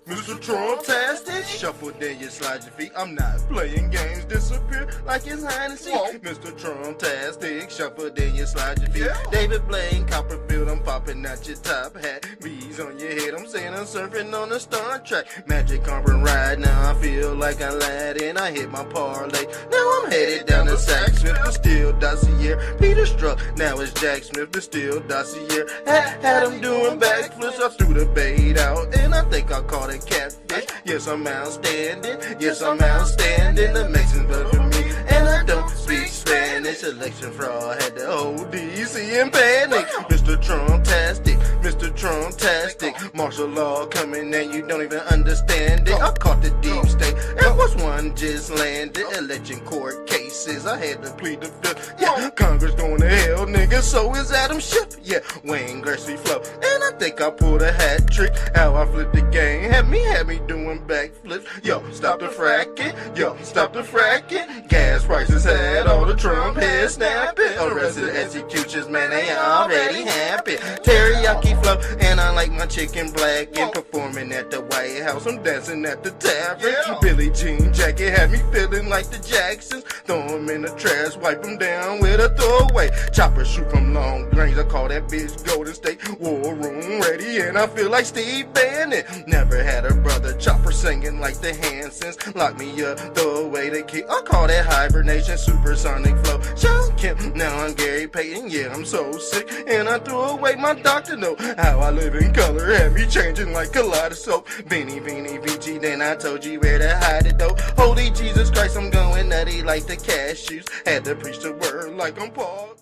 Mr. Trump-tastic, shuffle then you slide your feet. I'm not playing games, disappear like it's hide and seek. Mr. Trump-tastic, shuffle then you slide your feet. David Blaine, Copperfield, I'm popping out your top hat. Bees on your head, I'm saying I'm surfing on a Star Trek. Magic carpet ride, now I feel like Aladdin. I hit my parlay, now I'm headed down to Sack Smith, the Steel Dossier. Peter Struck, now it's Jack Smith, the Steel Dossier. Had him doing backflips, I threw the bait out, and I think I caught a catfish. Yes, I'm outstanding, yes, I'm outstanding. The Mexicans voted for me, and I don't speak Spanish. Election fraud had the whole DC in panic. Mr. Trump-tastic, Mr. Trump-tastic. Martial law coming and you don't even understand it. I caught the deep state, Air Force One just landed. Election court cases, I had to plead the fifth. Yeah, Congress going to hell, nigga, so is Adam Schiff. Yeah, Wayne Gretzky flow, and I think I pulled a hat trick. How I flipped the game, had me doing backflips. Yo, stop the fracking, yo, stop the fracking. Gas prices had all the Trump heads snapping. Arrested executions, man, they already happy. Teriyaki flow, and I like my chicken black. And performing at the White House, I'm dancing at the tavern. Billie Jean jacket had me feeling like the Jacksons. Throw them in the trash, wipe them down with a throwaway. Chopper shoot from long range, I call that bitch Golden State. War room ready, and I feel like Steve Bannon. Never had a brother chopper singing like the Hansons. Lock me up, throw away the key. I call that hibernation, supersonic flow. Sean Kemp, now I'm Gary Payton. Yeah, I'm so sick, and I threw away my doctor note. How I live in color had me changing like kaleidoscope. Beanie, Vici, then I told you where to hide it though. Holy Jesus Christ, I'm going nutty like the cashews. Had to preach the word like I'm Paul.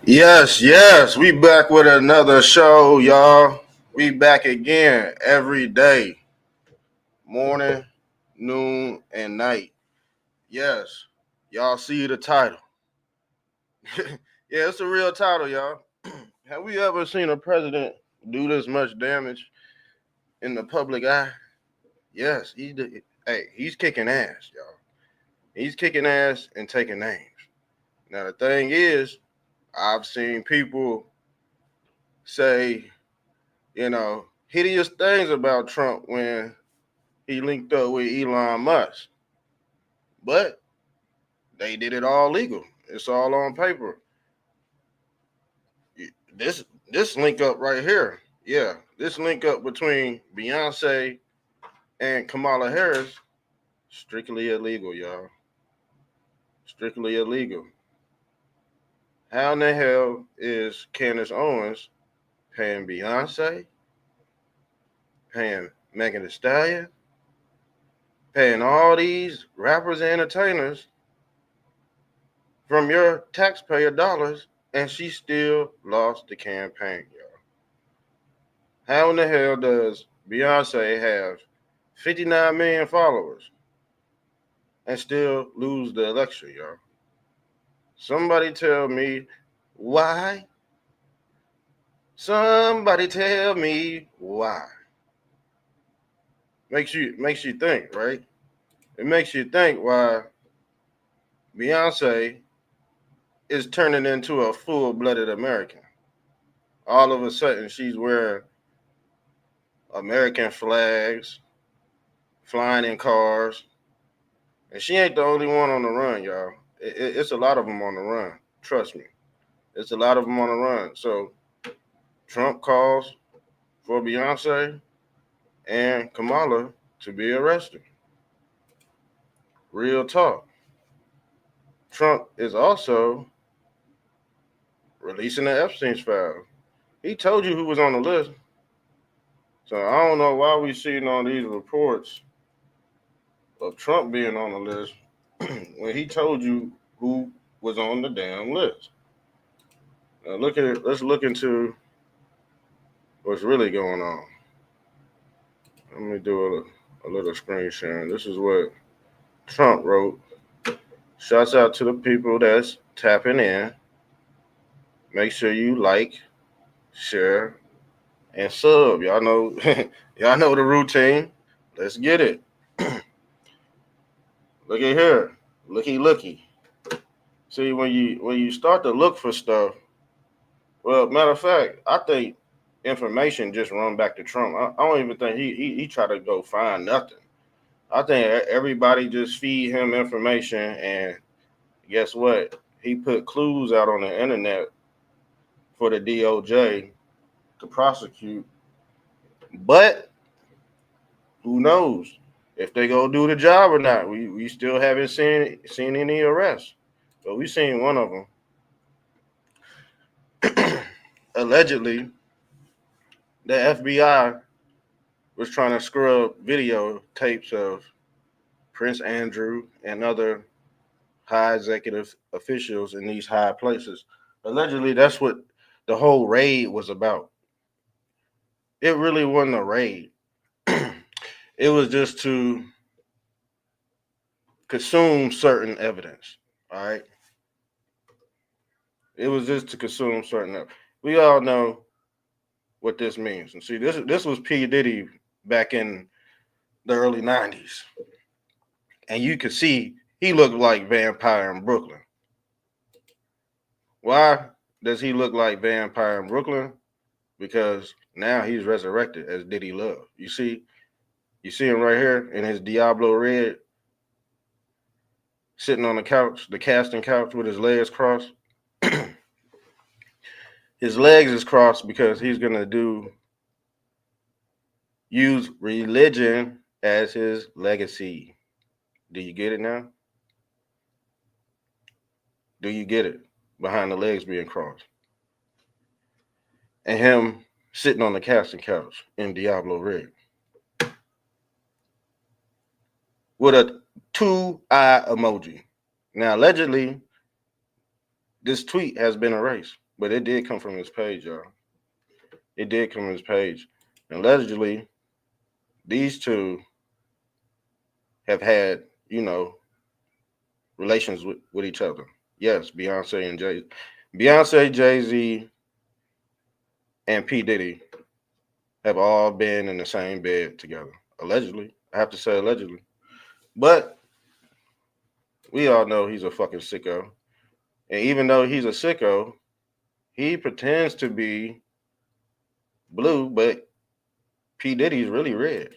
Yes, we back with another show, y'all. We back again every day, morning, noon, and night. Yes, y'all see the title. Yeah, it's a real title, y'all. Have we ever seen a president do this much damage in the public eye? Yes, he's kicking ass, y'all. He's kicking ass and taking names. Now, the thing is, I've seen people say, hideous things about Trump when he linked up with Elon Musk. But they did it all legal. It's all on paper. This link up right here, this link up between Beyoncé and Kamala Harris, strictly illegal, y'all. Strictly illegal. How in the hell is Candace Owens paying Beyoncé, paying Megan Thee Stallion, paying all these rappers and entertainers from your taxpayer dollars, and she still lost the campaign, y'all? How in the hell does Beyonce have 59 million followers and still lose the election, y'all? Somebody tell me why. Somebody tell me why. Makes you think, right? It makes you think why Beyonce is turning into a full-blooded American. All of a sudden, she's wearing American flags, flying in cars, and she ain't the only one on the run, y'all. It's a lot of them on the run. Trust me. It's a lot of them on the run. So Trump calls for Beyonce and Kamala to be arrested. Real talk. Trump is also releasing the Epstein's file. He told you who was on the list. So I don't know why we seeing all these reports of Trump being on the list when he told you who was on the damn list. Now let's look into what's really going on. Let me do a little screen sharing. This is what Trump wrote. Shouts out to the people that's tapping in. Make sure you like, share, and sub. Y'all know the routine. Let's get it. Look at here. Looky. See, when you start to look for stuff, well, matter of fact, I think information just run back to Trump. I don't even think he tried to go find nothing. I think everybody just feed him information, and guess what? He put clues out on the internet for the DOJ to prosecute. But who knows if they go do the job or not? We still haven't seen any arrests, but we seen one of them. Allegedly, the FBI was trying to scrub video tapes of Prince Andrew and other high executive officials in these high places. Allegedly, that's what the whole raid was about. It really wasn't a raid. It was just to consume certain evidence. All right. It was just to consume certain evidence. We all know what this means. And see, this was P. Diddy back in the early 90s. And you could see he looked like Vampire in Brooklyn. Why does he look like Vampire in Brooklyn? Because now he's resurrected as Diddy Love. You see him right here in his Diablo red, sitting on the couch, the casting couch with his legs crossed. His legs is crossed because he's gonna use religion as his legacy. Do you get it now? Do you get it? Behind the legs being crossed. And him sitting on the casting couch in Diablo red. With a 2-eye emoji. Now, allegedly, this tweet has been erased, but it did come from his page, y'all. It did come from his page. And allegedly, these two have had, relations with each other. Yes, Beyonce, Jay-Z, and P. Diddy have all been in the same bed together. Allegedly. I have to say allegedly. But we all know he's a fucking sicko. And even though he's a sicko, he pretends to be blue, but P. Diddy's really red.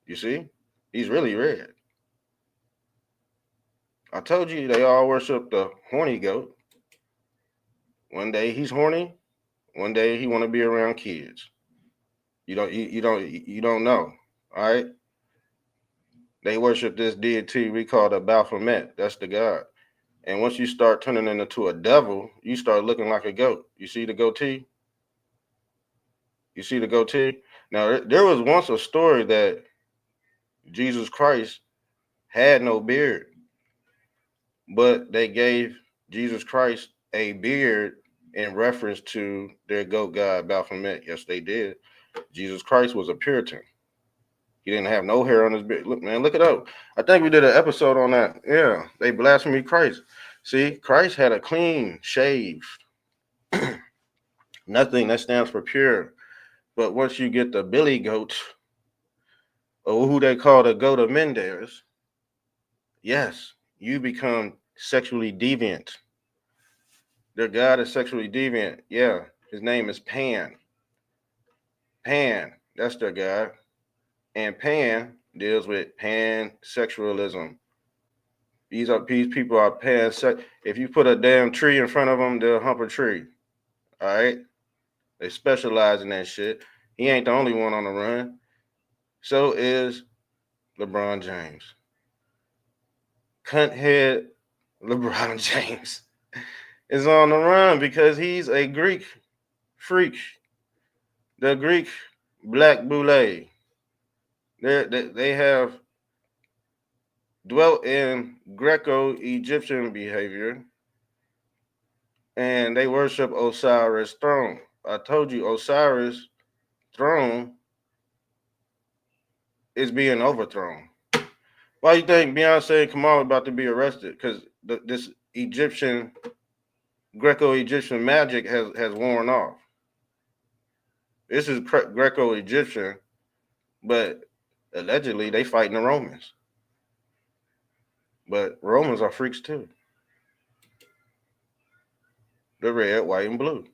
You see? He's really red. I told you they all worship the horny goat. One day he's horny, one day he want to be around kids. You don't know. All right? They worship this deity we call the Baphomet. That's the god. And once you start turning into a devil, you start looking like a goat. You see the goatee? You see the goatee? Now, there was once a story that Jesus Christ had no beard, but they gave Jesus Christ a beard in reference to their goat god Baphomet. Yes, they did. Jesus Christ was a Puritan. He didn't have no hair on his beard. Look, man, look it up. I think we did an episode on that. Yeah, they blasphemy Christ. See, Christ had a clean shave. Nothing that stands for pure. But once you get the billy goat, or who they call the goat of Mendes, yes, you become sexually deviant. Their god is sexually deviant. Yeah, his name is Pan. Pan, that's their god. And Pan deals with pansexualism. These people are pansex. If you put a damn tree in front of them, they'll hump a tree. All right? They specialize in that shit. He ain't the only one on the run. So is LeBron James. Cunthead LeBron James is on the run because he's a Greek freak. The Greek black boule. They have dwelt in Greco-Egyptian behavior, and they worship Osiris' throne. I told you Osiris' throne is being overthrown. Why do you think Beyoncé and Kamala about to be arrested? Because this Greco-Egyptian magic has worn off. This is Greco-Egyptian, but allegedly they fighting the Romans. But Romans are freaks too. They're red, white, and blue.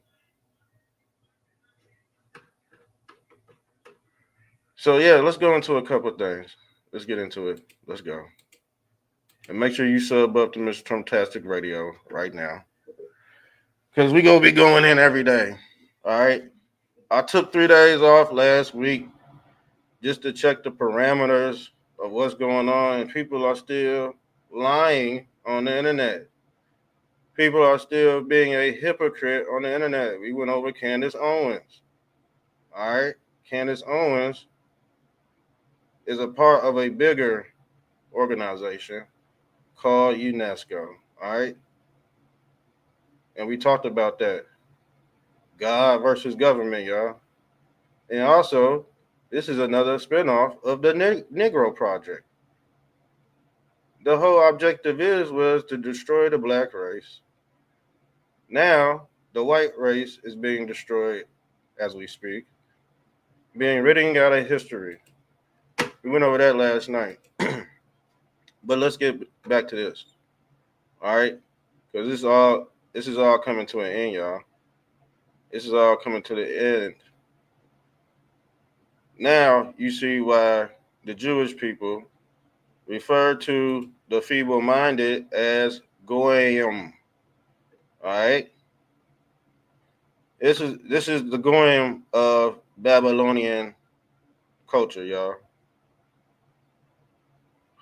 So yeah, let's go into a couple of things. Let's get into it. Let's go. And make sure you sub up to Mr. Trumptastic Radio right now. Because we gonna be going in every day. All right. I took 3 days off last week just to check the parameters of what's going on, and people are still lying on the internet. People are still being a hypocrite on the internet. We went over Candace Owens. All right. Candace Owens is a part of a bigger organization called UNESCO. All right. And we talked about that. God versus government, y'all. And also, this is another spinoff of the Negro Project. The whole objective was to destroy the black race. Now, the white race is being destroyed as we speak, being written out of history. We went over that last night. But let's get back to this. All right? Because this is all coming to an end, y'all. This is all coming to the end. Now you see why the Jewish people refer to the feeble-minded as goyim. All right, this is the goyim of Babylonian culture, y'all.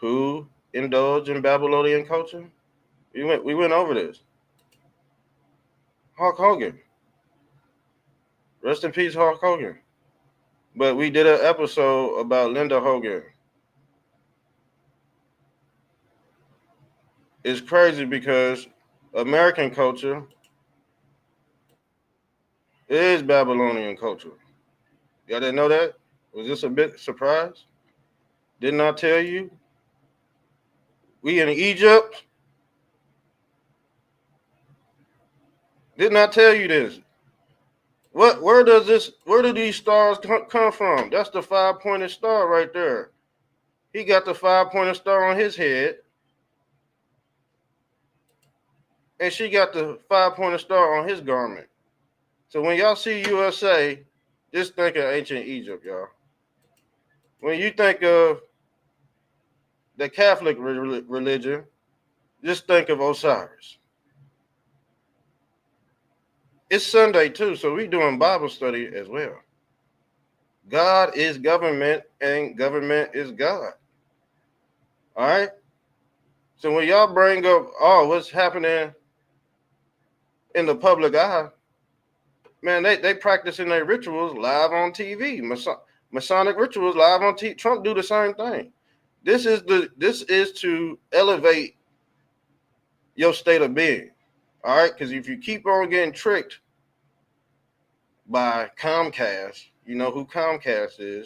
Who indulge in Babylonian culture? We went over this. Hulk Hogan. Rest in peace, Hulk Hogan. But we did an episode about Linda Hogan. It's crazy because American culture is Babylonian culture. Y'all didn't know that? Was this a bit surprise? Didn't I tell you? We in Egypt? Didn't I tell you this? Where do these stars come from? That's the 5-pointed star right there. He got the 5-pointed star on his head. And she got the 5-pointed star on his garment. So when y'all see USA, just think of ancient Egypt, y'all. When you think of the Catholic religion, just think of Osiris. It's Sunday too, so we doing Bible study as well. God is government and government is God. All right? So when y'all bring up, what's happening in the public eye, man, they practicing their rituals live on TV. Masonic rituals live on TV. Trump do the same thing. This is to elevate your state of being. All right? Because if you keep on getting tricked by Comcast, you know who Comcast is?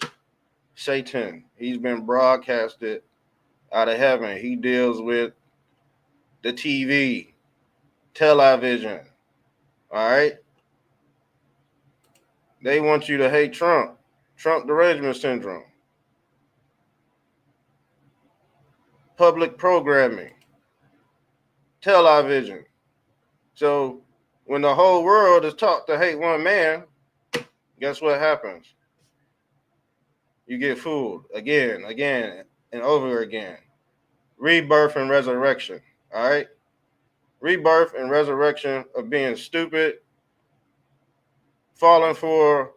Satan. He's been broadcasted out of heaven. He deals with the TV, television. All right? They want you to hate Trump. Trump derangement syndrome. Public programming. Television. So when the whole world is taught to hate one man, guess what happens? You get fooled again, and over again. Rebirth and resurrection. All right? Rebirth and resurrection of being stupid, falling for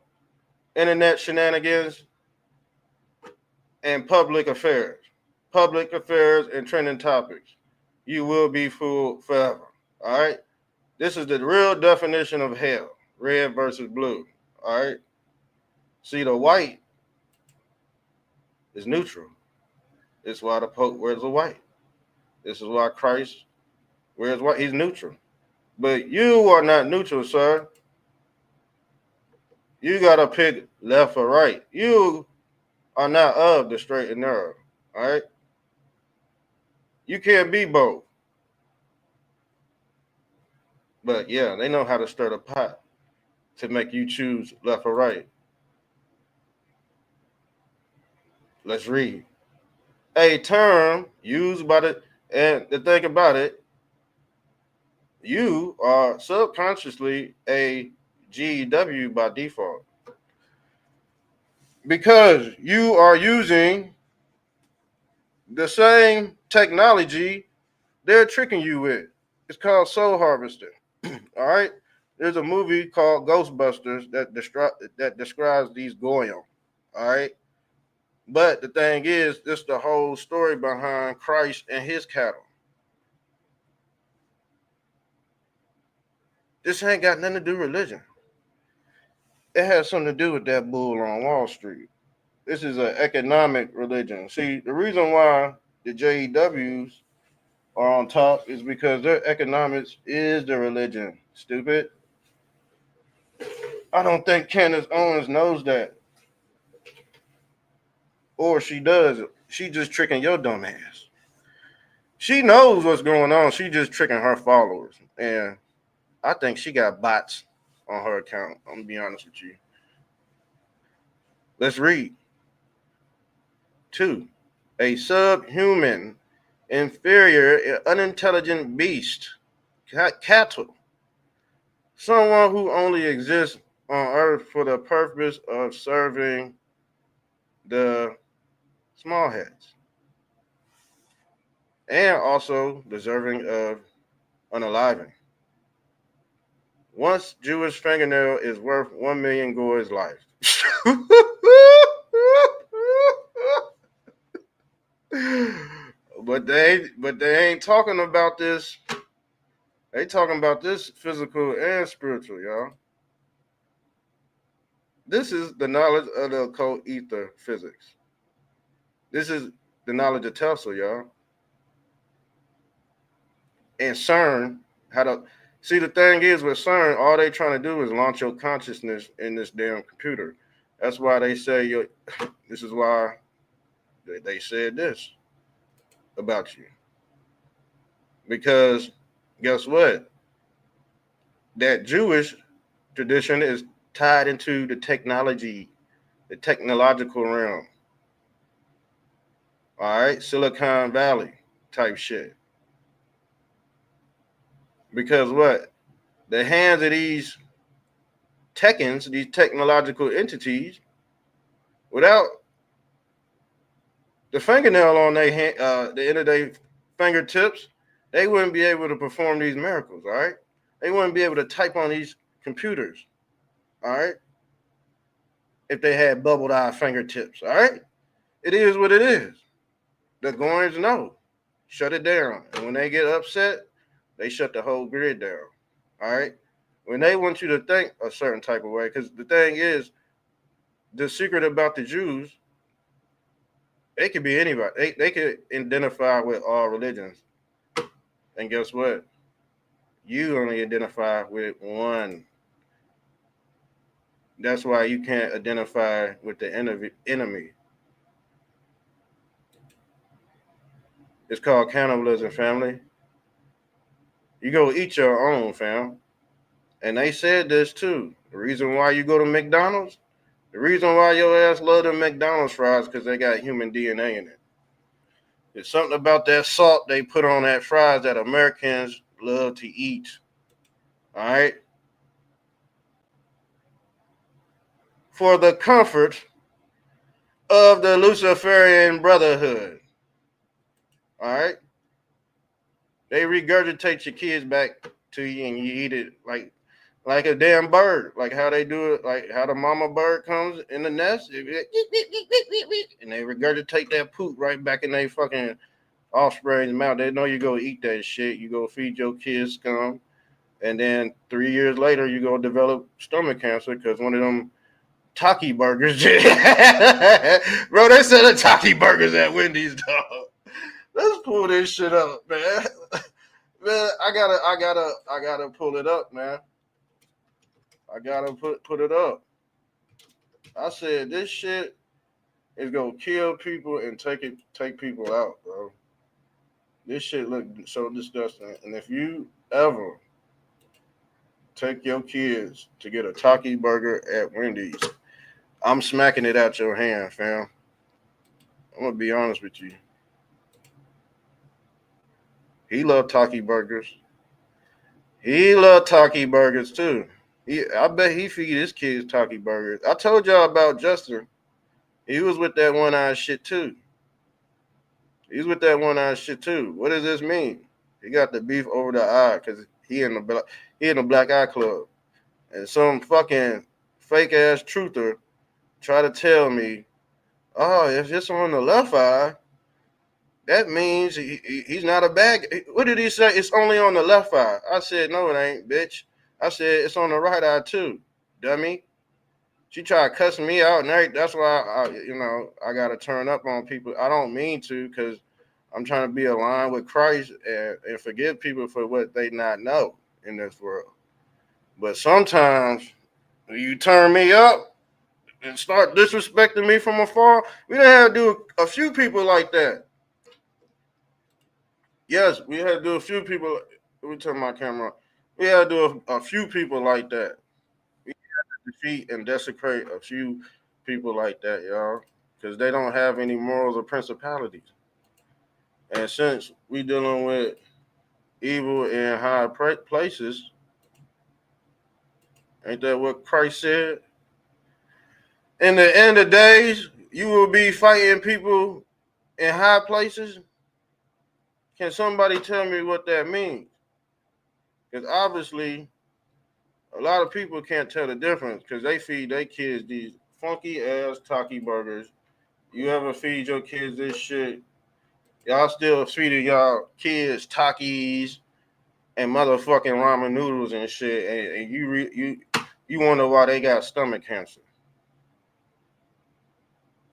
internet shenanigans, and public affairs. Public affairs and trending topics. You will be fooled forever. All right? This is the real definition of hell. Red versus blue. All right? See, the white is neutral. This is why the Pope wears the white. This is why Christ wears white. He's neutral. But you are not neutral, sir. You got to pick left or right. You are not of the straight and narrow. All right? You can't be both. But yeah, they know how to stir the pot to make you choose left or right. Let's read. A term used by and the thing about it, you are subconsciously a GW by default. because you are using the same technology they're tricking you with. It's called soul harvesting. All right. There's a movie called Ghostbusters that describes these goyim. All right. But the thing is, this the whole story behind Christ and his cattle. This ain't got nothing to do with religion. It has something to do with that bull on Wall Street. This is an economic religion. See, the reason why the JEWs are on top is because their economics is the religion. Stupid. I don't think Candace Owens knows that. Or she does. She just tricking your dumb ass. She knows what's going on. She just tricking her followers. And I think she got bots on her account. I'm gonna be honest with you. Let's read. 2. A subhuman, inferior, unintelligent beast, cattle. Someone who only exists on earth for the purpose of serving the small heads. And also deserving of unaliving. Once Jewish fingernail is worth 1 million Goy's life. but they ain't talking about this. They talking about this physical and spiritual, y'all. This is the knowledge of the occult ether physics. This is the knowledge of Tesla, y'all. And CERN, see, the thing is with CERN, all they trying to do is launch your consciousness in this damn computer. That's why they say this is why they said this about you. Because guess what? That Jewish tradition is tied into the technological realm. All right, Silicon Valley type shit. Because what? The hands of these Tekkens, these technological entities, without the fingernail on their hand, the end of their fingertips, they wouldn't be able to perform these miracles. All right, they wouldn't be able to type on these computers. All right, if they had bubbled eye fingertips. All right, it is what it is. The Goins know, shut it down, and when they get upset, they shut the whole grid down. All right, when they want you to think a certain type of way, because the thing is, the secret about the Jews, they could be anybody. They could identify with all religions. And guess what? You only identify with one. That's why you can't identify with the enemy. It's called cannibalism, family. You go eat your own, fam. And they said this too. The reason why you go to McDonald's, the reason why your ass love the McDonald's fries because they got human DNA in it. There's something about that salt they put on that fries that Americans love to eat. All right? For the comfort of the Luciferian Brotherhood. All right? They regurgitate your kids back to you and you eat it like a damn bird. Like how they do it, like how the mama bird comes in the nest. And they regurgitate that poop right back in their fucking offspring's mouth. They know you go eat that shit. You go feed your kids scum. And then 3 years later, you go develop stomach cancer because one of them Taki burgers. Bro, they sell the Taki burgers at Wendy's, dog. Let's pull this shit up, man. Man, I gotta pull it up, man. I gotta put it up. I said this shit is gonna kill people and take people out, bro. This shit look so disgusting. And if you ever take your kids to get a Taki burger at Wendy's, I'm smacking it out your hand, fam. I'm gonna be honest with you. He loved Taki burgers. He loved Taki burgers too. I bet he feed his kids Taki burgers. I told y'all about Justin. He was with that one-eyed shit too. He's with that one-eyed shit too. What does this mean? He got the beef over the eye because he in the black eye club, and some fucking fake ass truther try to tell me, oh, if it's on the left eye, that means he's not a bad guy. What did he say? It's only on the left eye. I said, no, it ain't, bitch. I said, it's on the right eye too, dummy. She tried cussing me out, and that's why I got to turn up on people. I don't mean to, because I'm trying to be aligned with Christ and forgive people for what they not know in this world. But sometimes when you turn me up and start disrespecting me from afar, we done had to do a few people like that. Yes, we had to do a few people. Let me turn my camera on. We had to do a few people like that. We had to defeat and desecrate a few people like that, y'all, because they don't have any morals or principalities. And since we dealing with evil in high places, ain't that what Christ said? In the end of days, you will be fighting people in high places. Can somebody tell me what that means? Because obviously, a lot of people can't tell the difference because they feed their kids these funky ass Taki burgers. You ever feed your kids this shit? Y'all still feeding y'all kids Takis and motherfucking ramen noodles and shit, and you wonder why they got stomach cancer.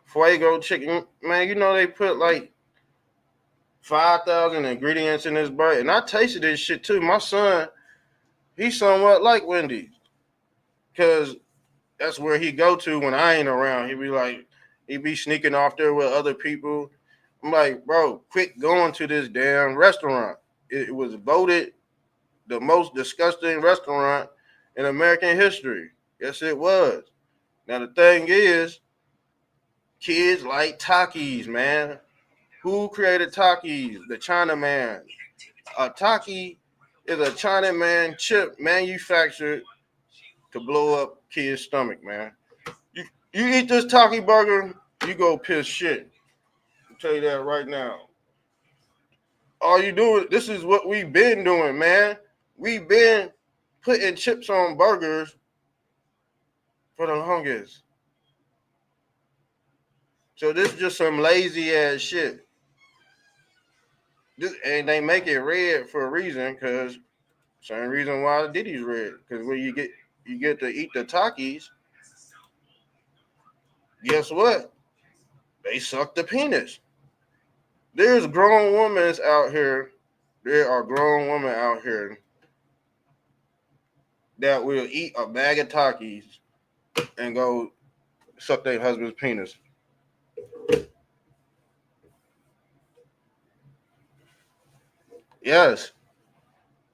Fuego chicken, man, you know they put like 5,000 ingredients in this burger, and I tasted this shit too. My son, he's somewhat like Wendy's, cause that's where he go to when I ain't around. He be sneaking off there with other people. I'm like, bro, quit going to this damn restaurant. It was voted the most disgusting restaurant in American history. Yes, it was. Now the thing is, kids like Takis, man. Who created Takis? The Chinaman. A Taki is a Chinaman chip manufactured to blow up kids' stomach, man. You eat this Taki burger, you go piss shit. I'll tell you that right now. All you do is, this is what we've been doing, man. We've been putting chips on burgers for the longest. So this is just some lazy ass shit. And they make it red for a reason, because same reason why Diddy's red. Because when you get to eat the Takis, guess what? They suck the penis. There's grown women out here. There are grown women out here that will eat a bag of Takis and go suck their husband's penis. Yes.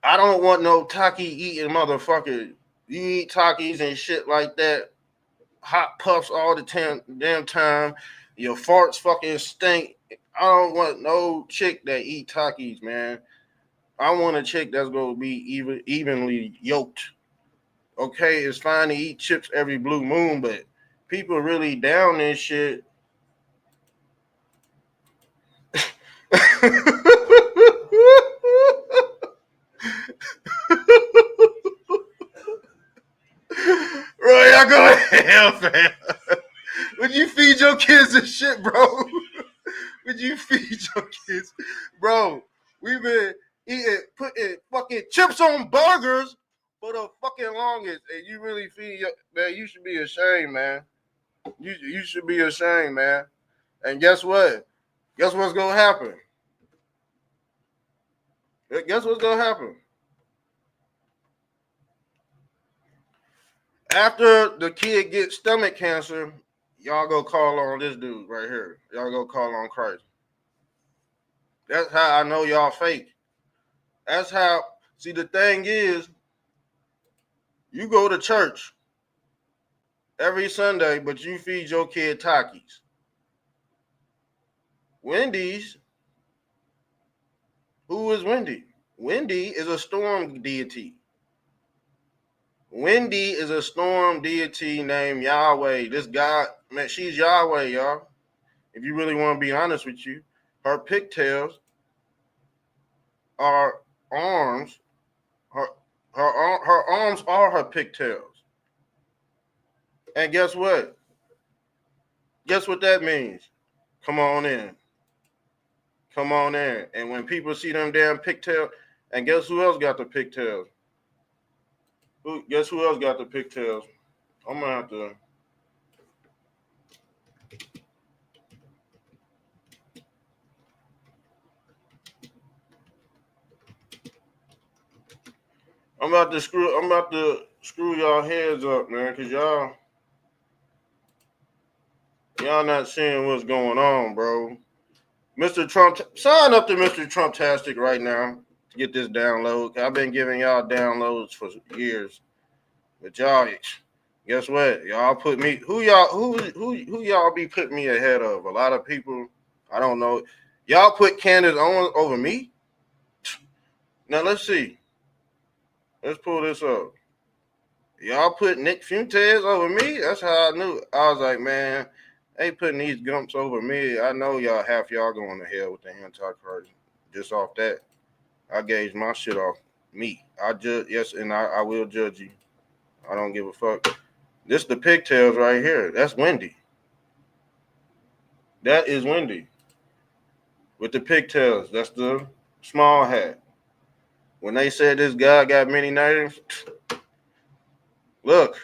I don't want no Taki eating motherfucker. You eat Takis and shit like that. Hot puffs all the damn time. Your farts fucking stink. I don't want no chick that eat Takis, man. I want a chick that's gonna be evenly yoked. Okay, it's fine to eat chips every blue moon, but people really down this shit. Bro, y'all go to hell, fam. Would you feed your kids this shit, bro? Would you feed your kids? Bro, we've been putting fucking chips on burgers for the fucking longest. And you really feed your man, you should be ashamed, man. You should be ashamed, man. And guess what? Guess what's gonna happen? Guess what's gonna happen? After the kid gets stomach cancer, y'all go call on this dude right here. Y'all go call on Christ. That's how I know y'all fake. That's how. See, the thing is, you go to church every Sunday, but you feed your kid Takis. Wendy's, who is Wendy? Wendy is a storm deity. Wendy is a storm deity named Yahweh. This God, man, she's Yahweh, y'all. If you really want to be honest with you, her pigtails are arms. Her arms are her pigtails. And guess what? Guess what that means? Come on in. Come on in. And when people see them damn pigtails, and guess who else got the pigtails? Guess who else got the pigtails? I'm gonna have to. I'm about to screw y'all heads up, man, cause y'all not seeing what's going on, bro. Mr. Trump, sign up to Mr. Trumptastic right now to get this download. I've been giving y'all downloads for years, but y'all, guess what? Y'all put me who y'all be putting me ahead of? A lot of people. I don't know. Y'all put Candace Owens over me. Now let's see. Let's pull this up. Y'all put Nick Fuentes over me? That's how I knew. I was like, man, they putting these gumps over me. I know y'all, half y'all going to hell with the Antichrist. Just off that, I gauge my shit off me. I judge, yes, and I will judge you. I don't give a fuck. This the pigtails right here. That's Wendy. That is Wendy. With the pigtails. That's the small hat. When they said this guy got many names, look,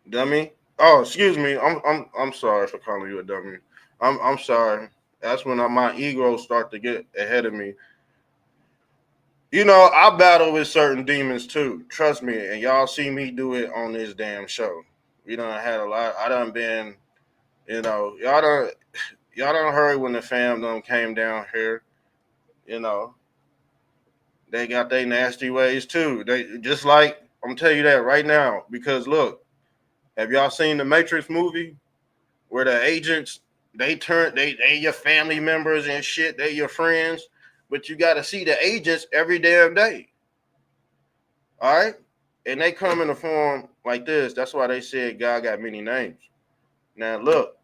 dummy. Oh, excuse me. I'm sorry for calling you a dummy. I'm sorry. That's when my ego start to get ahead of me. You know, I battle with certain demons too. Trust me, and y'all see me do it on this damn show. We done had a lot. I done been, y'all done heard when the fam done came down here. You know, they got their nasty ways too. They just like I'm telling you that right now because look, have y'all seen the Matrix movie where the agents they your family members and shit, they your friends, but you got to see the agents every damn day. All right, and they come in a form like this. That's why they said God got many names. Now look,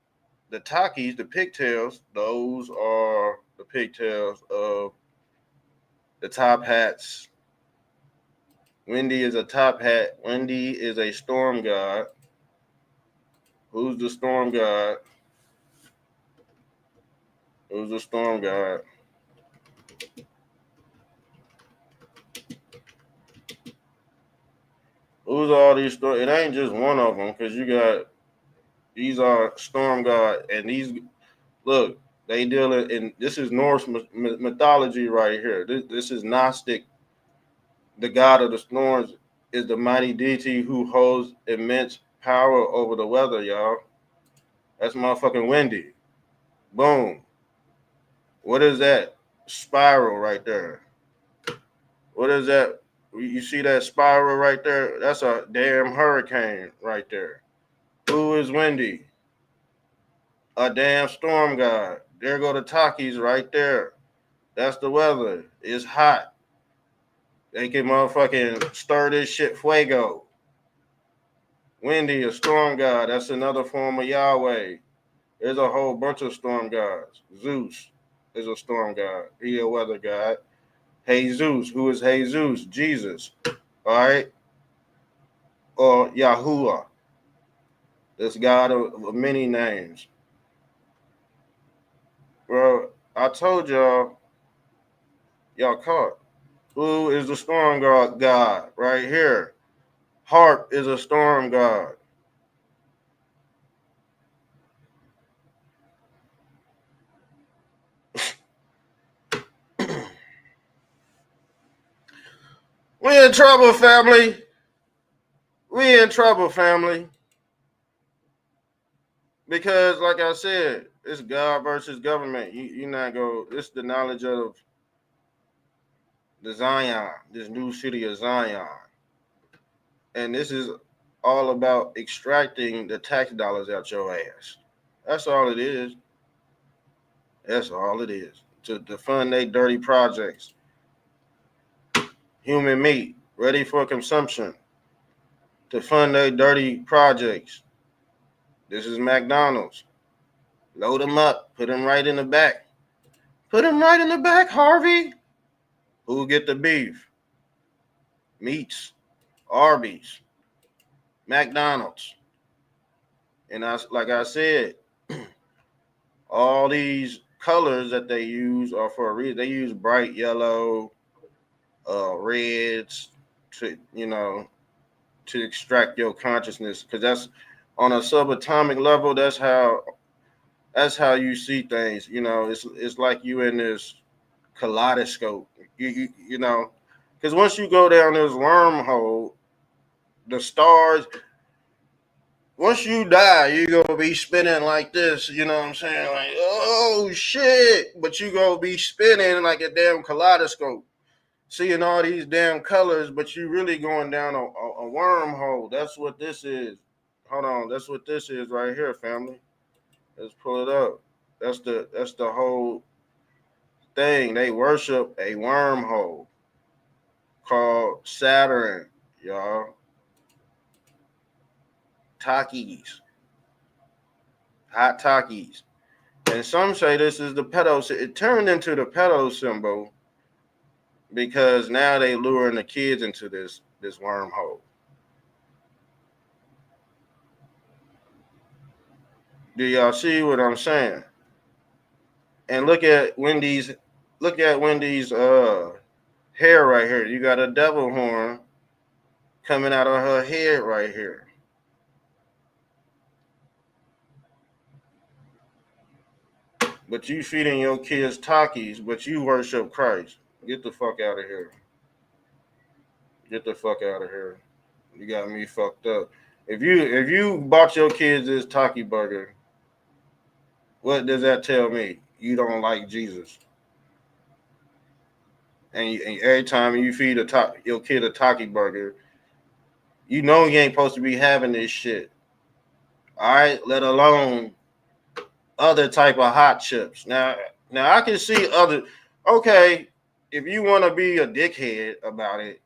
the Takis, the pigtails, those are the pigtails of the top hats. Wendy is a top hat. Wendy is a storm god. Who's the storm god? Who's the storm god? Who's all these storm? It ain't just one of them because you got these are storm god and these look they deal in this is Norse mythology right here. This is Gnostic. The god of the storms is the mighty deity who holds immense power over the weather, y'all. That's motherfucking Wendy. Boom. What is that? Spiral right there. What is that? You see that spiral right there? That's a damn hurricane right there. Who is Wendy? A damn storm god. There go the Takis right there. That's the weather. It's hot. They can motherfucking stir this shit fuego. Wendy, a storm god. That's another form of Yahweh. There's a whole bunch of storm gods. Zeus is a storm god. He a weather god. Jesus, who is Jesus? Jesus. All right? Or Yahuwah. This God of many names. Bro, I told y'all caught. Who is the storm god right here? Harp is a storm god. We in trouble, family. We in trouble, family. Because, like I said, it's God versus government. You not go. It's the knowledge of the Zion, this new city of Zion, and this is all about extracting the tax dollars out your ass. That's all it is. That's all it is. To fund their dirty projects. Human meat, ready for consumption. to fund their dirty projects. This is McDonald's. Load them up. Put them right in the back. Put them right in the back, Harvey. Who get the beef? Meats. Arby's. McDonald's. And like I said, all these colors that they use are for a reason. They use bright yellow, reds to extract your consciousness, because that's on a subatomic level. That's how you see things. It's like you in this kaleidoscope. Because once you go down this wormhole, the stars. Once you die, you're gonna be spinning like this. You know what I'm saying? Like, oh shit! But you gonna be spinning like a damn kaleidoscope, seeing all these damn colors. But you really going down a wormhole. That's what this is. Hold on, that's what this is right here, family. Let's pull it up. That's the whole thing. They worship a wormhole called Saturn, y'all. Takis, hot Takis. And some say this is the pedo. It turned into the pedo symbol because now they luring the kids into this wormhole. Do y'all see what I'm saying? And look at Wendy's hair right here. You got a devil horn coming out of her head right here. But you feeding your kids Takis, but you worship Christ. Get the fuck out of here. Get the fuck out of here. You got me fucked up. If you bought your kids this Taki burger, what does that tell me? You don't like Jesus. And every time you feed your kid a Taki burger, you know you ain't supposed to be having this shit. All right, let alone other type of hot chips. Now I can see other. Okay, if you want to be a dickhead about it,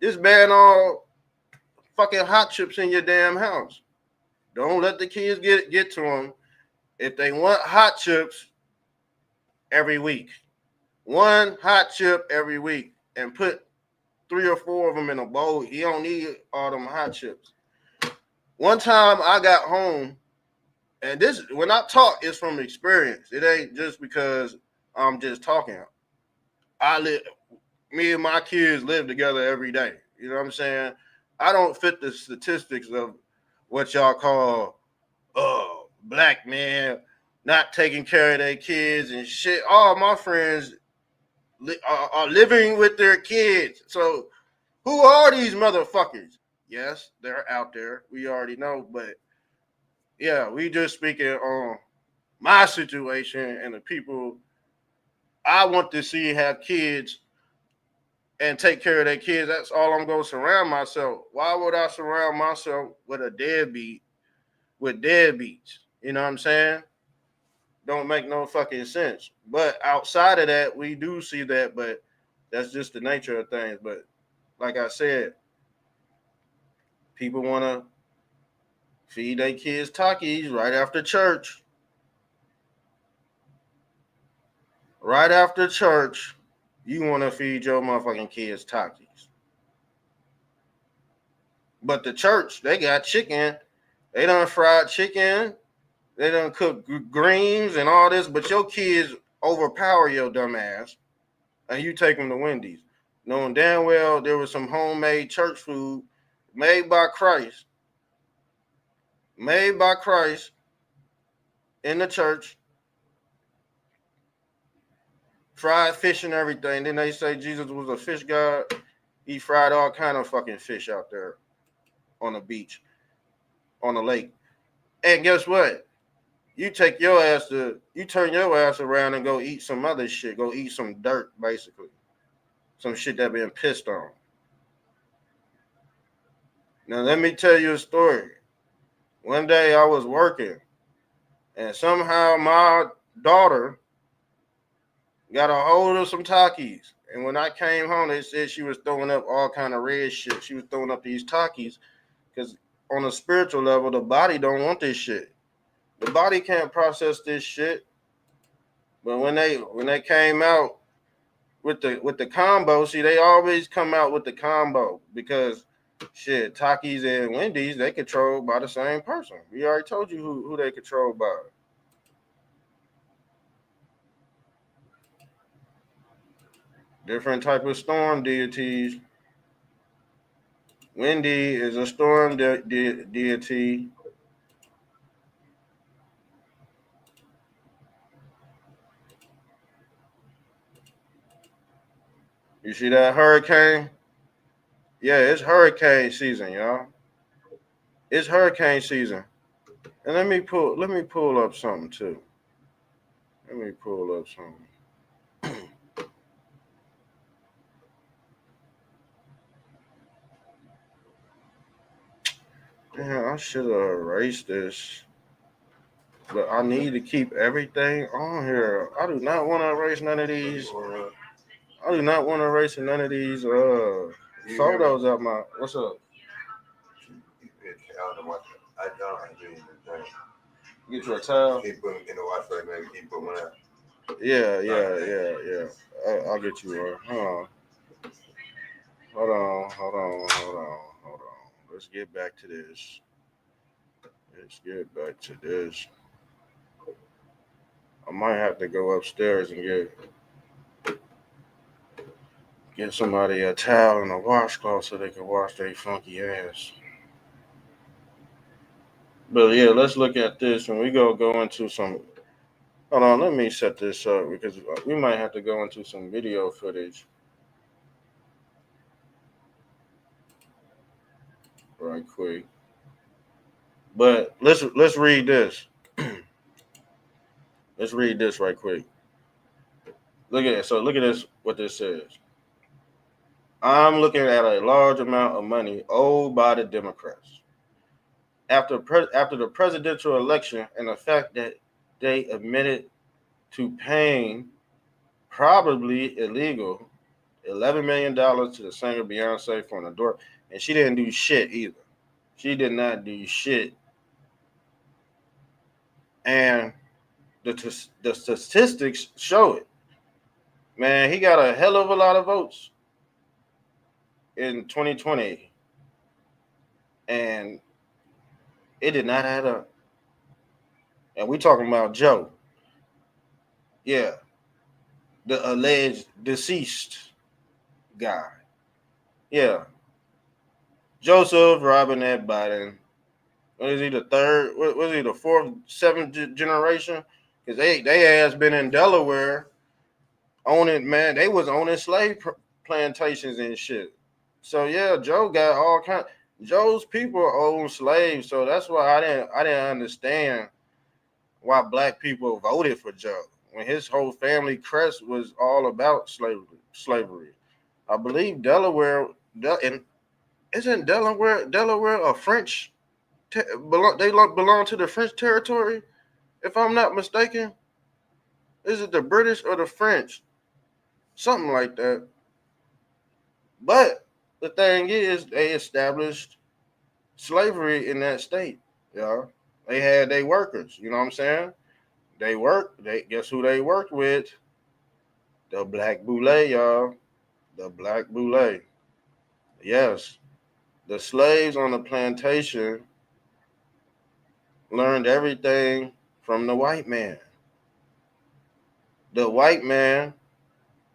just ban all fucking hot chips in your damn house. Don't let the kids get to them. If they want hot chips, every week, one hot chip every week, and put 3 or 4 of them in a bowl. You don't need all them hot chips. One time I got home. And this, when I talk, it's from experience. It ain't just because I'm just talking. Me and my kids live together every day. You know what I'm saying? I don't fit the statistics of what y'all call black men not taking care of their kids and shit. All my friends are living with their kids. So who are these motherfuckers? Yes, they're out there. We already know, but yeah, we just speaking on my situation and the people I want to see have kids and take care of their kids. That's all I'm going to surround myself. Why would I surround myself with a deadbeat, with deadbeats? You know what I'm saying? Don't make no fucking sense. But outside of that, we do see that, but that's just the nature of things. But like I said, people want to feed their kids Takis right after church. Right after church, you want to feed your motherfucking kids Takis. But the church, they got chicken. They done fried chicken. They done cook greens and all this. But your kids overpower your dumb ass. And you take them to Wendy's. Knowing damn well there was some homemade church food made by Christ. Made by Christ in the church. Fried fish and everything. Then they say Jesus was a fish god. He fried all kind of fucking fish out there on the beach, on the lake. And guess what? You turn your ass around and go eat some other shit. Go eat some dirt, basically. Some shit that been pissed on. Now, let me tell you a story. One day I was working, and somehow my daughter got a hold of some Takis. And when I came home, they said she was throwing up all kind of red shit. She was throwing up these Takis. Because on a spiritual level, the body don't want this shit. The body can't process this shit. But when they came out with the combo, see, they always come out with the combo because shit, Takis and Wendy's, they controlled by the same person. We already told you who they controlled by. Different type of storm deities. Wendy is a storm deity. You see that hurricane? Yeah, it's hurricane season, y'all. It's hurricane season. And let me pull up something too. Let me pull up something. Damn, I should have erased this. But I need to keep everything on here. I do not want to erase none of these. I do not want to erase none of these photos out my. What's up? Get you a towel. Keep putting in the wash right now. Keep putting one out. Yeah. I'll get you one. Hold on. Let's get back to this. I might have to go upstairs and get somebody a towel and a washcloth so they can wash their funky ass. But yeah, let's look at this and we go into some. Hold on, let me set this up because we might have to go into some video footage right quick. But let's read this. Let's read this right quick. Look at it. So look at this. What this says. I'm looking at a large amount of money owed by the Democrats after the presidential election, and the fact that they admitted to paying probably illegal $11 million to the singer Beyoncé for an endorsement, and she didn't do shit either. She did not do shit, and the statistics show it. Man, he got a hell of a lot of votes in 2020, and it did not add up. And we talking about Joe. Yeah, the alleged deceased guy. Yeah, Joseph Robinette Biden. What is he, the third? What was he, the fourth, seventh generation? Because they has been in Delaware owning, man. They was owning slave plantations and shit. So yeah, Joe got all kind. Joe's people own slaves, so that's why I didn't understand why black people voted for Joe when his whole family crest was all about slavery. I believe Delaware, and isn't Delaware a French? They belong to the French territory, if I'm not mistaken. Is it the British or the French? Something like that. But the thing is, they established slavery in that state. Yeah, they had their workers. You know what I'm saying? They guess who they worked with? The Black Boule, y'all. The Black Boule. Yes, the slaves on the plantation learned everything from the white man. The white man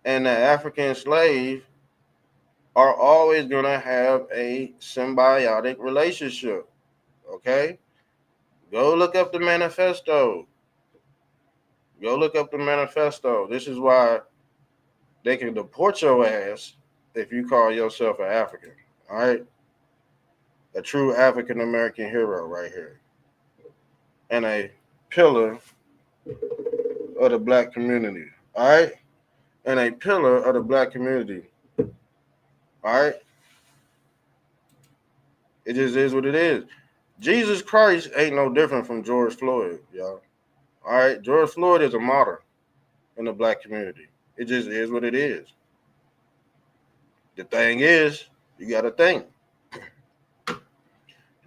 and the African slave are always going to have a symbiotic relationship. Okay? Go look up the manifesto. This is why they can deport your ass if you call yourself an African. All right? A true African American hero right here. And a pillar of the black community. All right? And a pillar of the black community. All right? It just is what it is. Jesus Christ ain't no different from George Floyd, y'all. All right? George Floyd is a martyr in the black community. It just is what it is. The thing is, you got to think.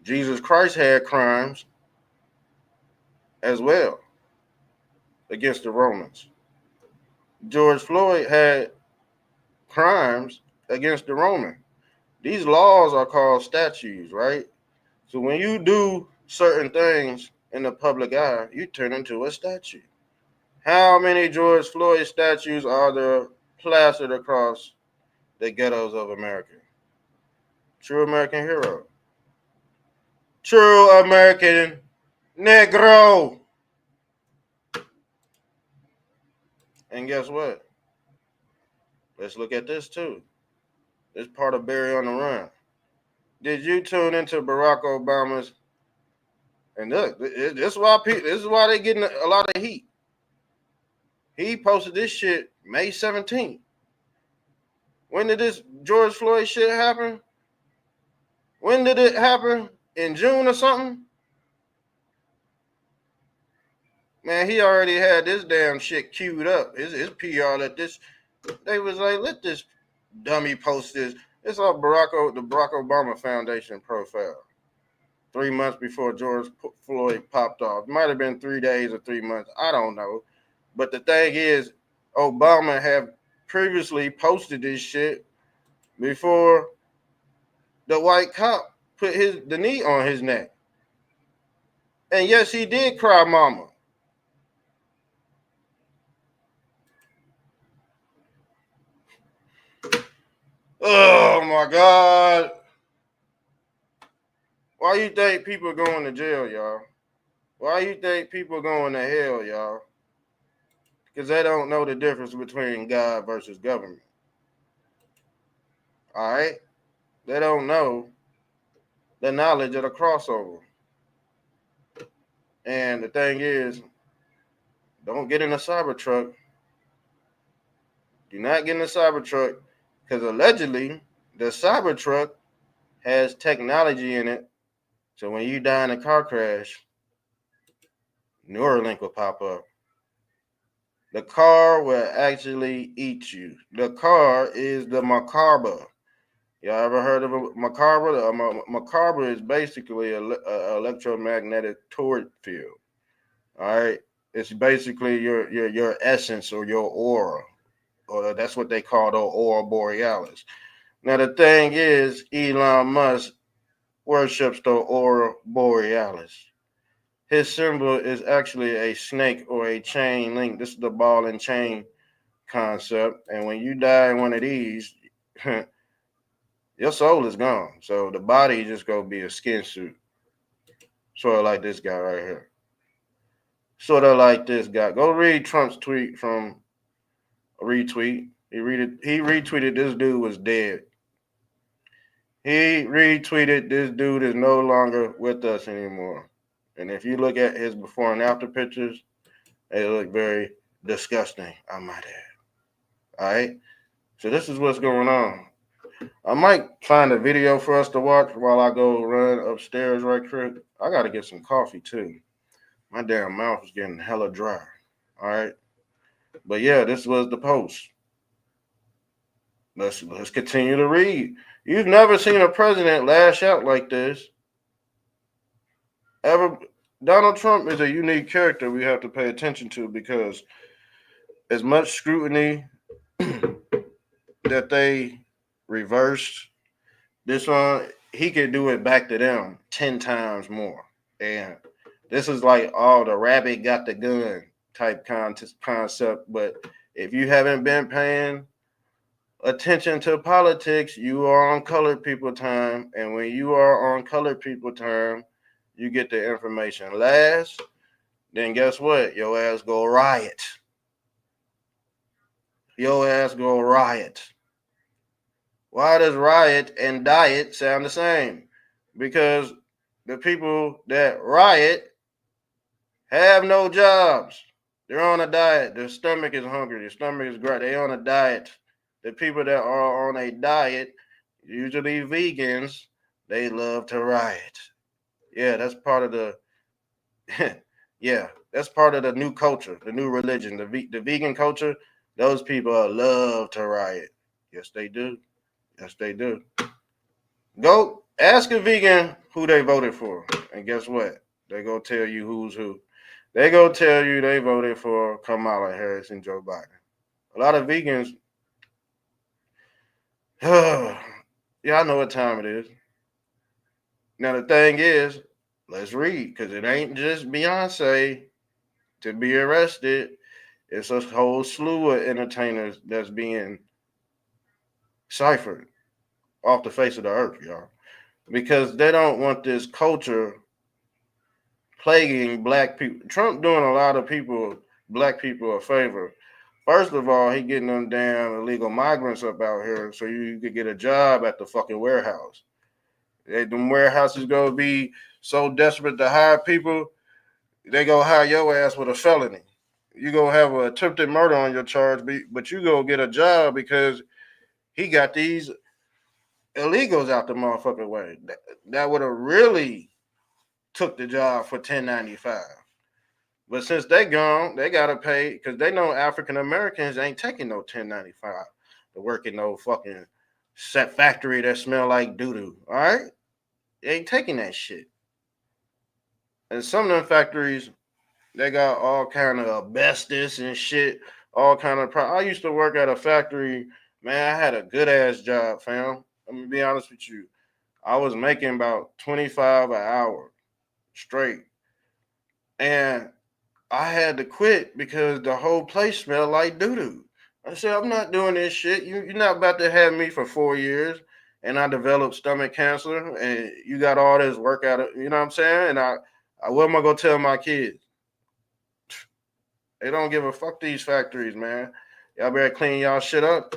Jesus Christ had crimes as well against the Romans. George Floyd had crimes against the Roman. These laws are called statutes, right? So when you do certain things in the public eye, you turn into a statue. How many George Floyd statues are there plastered across the ghettos of America? True American hero. True American Negro. And guess what? Let's look at this too. This part of Barry on the Run. Did you tune into Barack Obama's? And look, this is why they're getting a lot of heat. He posted this shit May 17th. When did this George Floyd shit happen? When did it happen? In June or something? Man, he already had this damn shit queued up. His PR let this. They was like, let this dummy post this. It's on the Barack Obama Foundation profile. 3 months before George Floyd popped off. It might have been 3 days or 3 months. I don't know. But the thing is, Obama had previously posted this shit before the white cop put the knee on his neck. And yes, he did cry mama. Oh my God. Why you think people going to jail, y'all? Why you think people going to hell, y'all? Because they don't know the difference between God versus government. All right? They don't know the knowledge of the crossover. And the thing is, don't get in a Cybertruck. Do not get in a Cybertruck, because allegedly the Cybertruck has technology in it. So when you die in a car crash, Neuralink will pop up. The car will actually eat you. The car is the macabre. Y'all ever heard of a macabre? A macabre is basically an electromagnetic torch field. All right, it's basically your essence or your aura, or that's what they call the aurora borealis. Now the thing is, Elon Musk worships the aurora borealis. His symbol is actually a snake or a chain link. This is the ball and chain concept. And when you die in one of these, your soul is gone. So the body just gonna be a skin suit. Sort of like this guy right here. Sort of like this guy. Go read Trump's tweet from a retweet. He retweeted this dude was dead. He retweeted this dude is no longer with us anymore. And if you look at his before and after pictures, they look very disgusting, I might add. All right? So this is what's going on. I might find a video for us to watch while I go run upstairs right quick. I got to get some coffee, too. My damn mouth is getting hella dry. All right? But, yeah, this was the post. Let's continue to read. You've never seen a president lash out like this. Ever. Donald Trump is a unique character we have to pay attention to, because as much scrutiny that they reversed this one, he could do it back to them 10 times more. And this is like all the rabbit got the gun type concept. But if you haven't been paying attention to politics, you are on colored people time. And when you are on colored people time, you get the information last, then guess what? Your ass go riot. Your ass go riot. Why does riot and diet sound the same? Because the people that riot have no jobs. They're on a diet. Their stomach is hungry. Their stomach is great. They're on a diet. The people that are on a diet, usually vegans, they love to riot. Yeah, that's part of the that's part of the new culture, the new religion, the vegan culture. Those people love to riot. Yes, they do. Yes, they do. Go Ask a vegan who they voted for, and guess what? They go tell you who's who. They go tell you they voted for Kamala Harris and Joe Biden. A lot of vegans, y'all know what time it is. Now the thing is, let's read, because it ain't just Beyonce to be arrested. It's a whole slew of entertainers that's being ciphered off the face of the earth, y'all. Because they don't want this culture plaguing black people. Trump doing a lot of people, black people, a favor. First of all, he getting them damn illegal migrants up out here so you could get a job at the fucking warehouse. Them warehouses gonna be so desperate to hire people, they gonna hire your ass with a felony. You gonna have an attempted murder on your charge, but you gonna get a job because he got these illegals out the motherfucking way. That would have really took the job for 1095. But since they gone, they gotta pay because they know African Americans ain't taking no 1095 to work in no fucking set factory that smell like doo doo. All right, they ain't taking that shit. And some of them factories, they got all kind of asbestos and shit, all kind of. I used to work at a factory, man. I had a good ass job, fam. Let me be honest with you. I was making about 25 an hour straight, and I had to quit because the whole place smelled like doo doo. I said, I'm not doing this shit. You're not about to have me for 4 years, and I developed stomach cancer, and you got all this work out of, you know what I'm saying? And what am I gonna tell my kids? They don't give a fuck these factories, man. Y'all better clean y'all shit up.